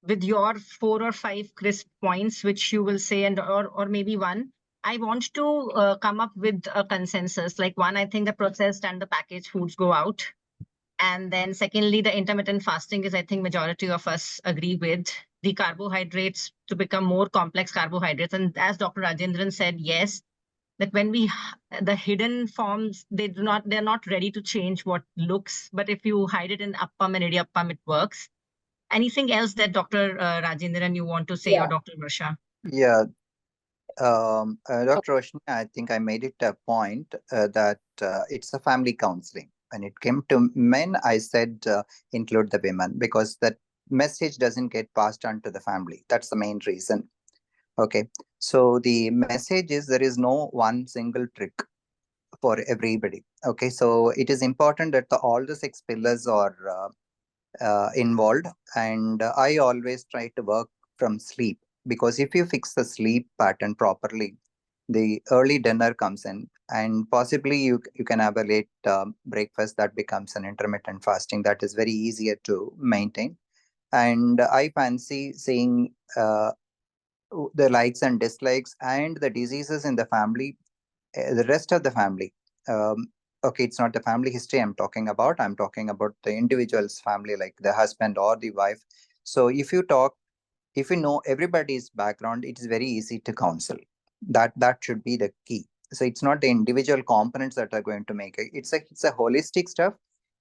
with your 4 or 5 crisp points, which you will say, and or maybe one? I want to come up with a consensus. Like one, I think the processed and the packaged foods go out. And then secondly, the intermittent fasting is, I think, majority of us agree with. The carbohydrates to become more complex carbohydrates. And as Dr. Rajendran said, yes, that when the hidden forms, they're not ready to change what looks, but if you hide it in appam and idiyappam, it works. Anything else that Dr. Rajendran you want to say, or Dr. Varsha? Yeah, Dr. Roshni, I think I made it a point that it's a family counseling. When it came to men, I said include the women, because that message doesn't get passed on to the family. That's the main reason. Okay, so the message is there is no one single trick for everybody. Okay, so it is important that all the 6 pillars are involved, and I always try to work from sleep, because if you fix the sleep pattern properly, the early dinner comes in, and possibly you can have a late breakfast that becomes an intermittent fasting that is very easier to maintain. And I fancy seeing the likes and dislikes and the diseases in the family, the rest of the family. okay, it's not the family history I'm talking about the individual's family, like the husband or the wife. So if you know everybody's background, it is very easy to counsel. That should be the key. So it's not the individual components that are going to make it. It's a holistic stuff,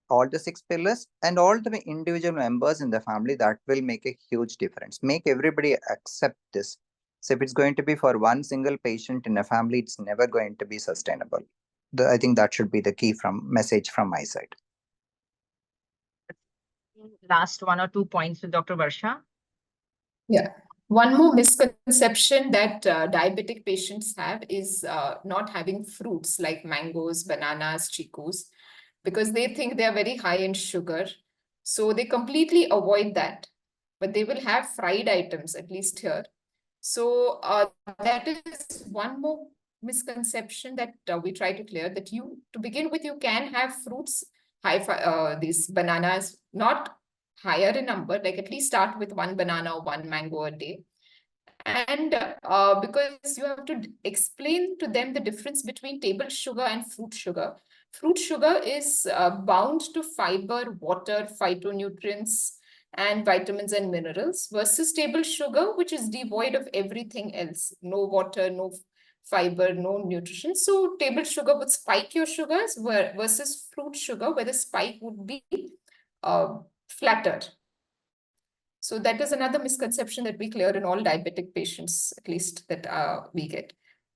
all the 6 pillars and all the individual members in the family, that will make a huge difference. Make everybody accept this. So if it's going to be for one single patient in a family, it's never going to be sustainable. I think that should be the key message from my side. Last 1 or 2 points with Dr. Varsha. Yeah. One more misconception that diabetic patients have is not having fruits like mangoes, bananas, chicos, because they think they are very high in sugar. So they completely avoid that, but they will have fried items, at least here. So that is one more misconception that we try to clear, that to begin with, you can have fruits, these bananas, not higher in number, like at least start with 1 banana or 1 mango a day. And because you have to explain to them the difference between table sugar and fruit sugar. Fruit sugar is bound to fiber, water, phytonutrients, and vitamins and minerals, versus table sugar, which is devoid of everything else. No water, no fiber, no nutrition. So table sugar would spike your sugars, versus fruit sugar, where the spike would be flatter. So that is another misconception that we clear in all diabetic patients, at least that we get.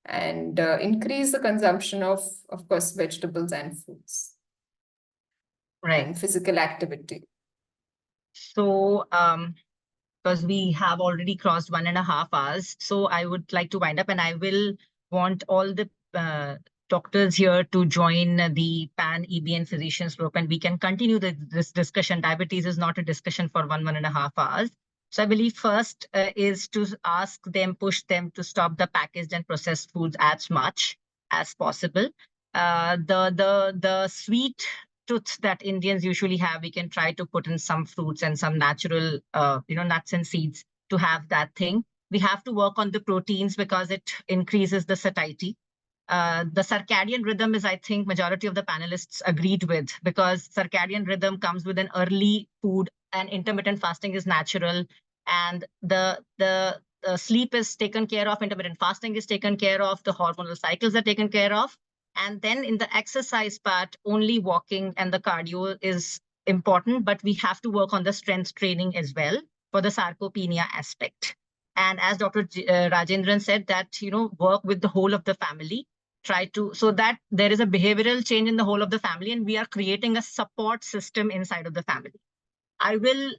And increase the consumption of course, vegetables and fruits. Right. And physical activity. So, because we have already crossed 1.5 hours, so I would like to wind up, and I will want all the doctors here to join the PAN EBN physicians group, and we can continue this discussion. Diabetes is not a discussion for 1.5 hours. So I believe first is to push them to stop the packaged and processed foods as much as possible. The sweet tooth that Indians usually have, we can try to put in some fruits and some natural, nuts and seeds to have that thing. We have to work on the proteins because it increases the satiety. The circadian rhythm is, I think, majority of the panelists agreed with, because circadian rhythm comes with an early food, and intermittent fasting is natural, and the sleep is taken care of, intermittent fasting is taken care of, the hormonal cycles are taken care of. And then in the exercise part, only walking and the cardio is important, but we have to work on the strength training as well for the sarcopenia aspect. And as Dr. Rajendran said, that, work with the whole of the family, so that there is a behavioral change in the whole of the family, and we are creating a support system inside of the family. I will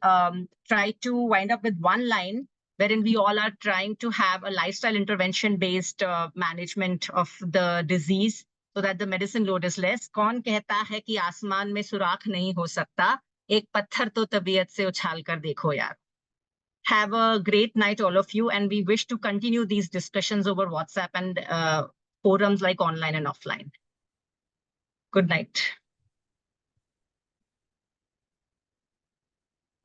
try to wind up with one line wherein we all are trying to have a lifestyle intervention-based management of the disease, so that the medicine load is less. कौन कहता है कि आसमान में सुराख नहीं हो सकता, एक पत्थर तो तबीयत से उछाल कर देखो यार. Have a great night, all of you, and we wish to continue these discussions over WhatsApp and forums like online and offline. Good night.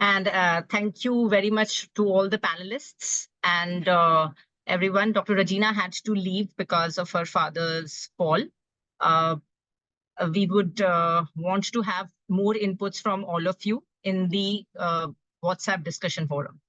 And thank you very much to all the panelists and everyone. Dr. Regina had to leave because of her father's fall. We would want to have more inputs from all of you in the WhatsApp discussion forum.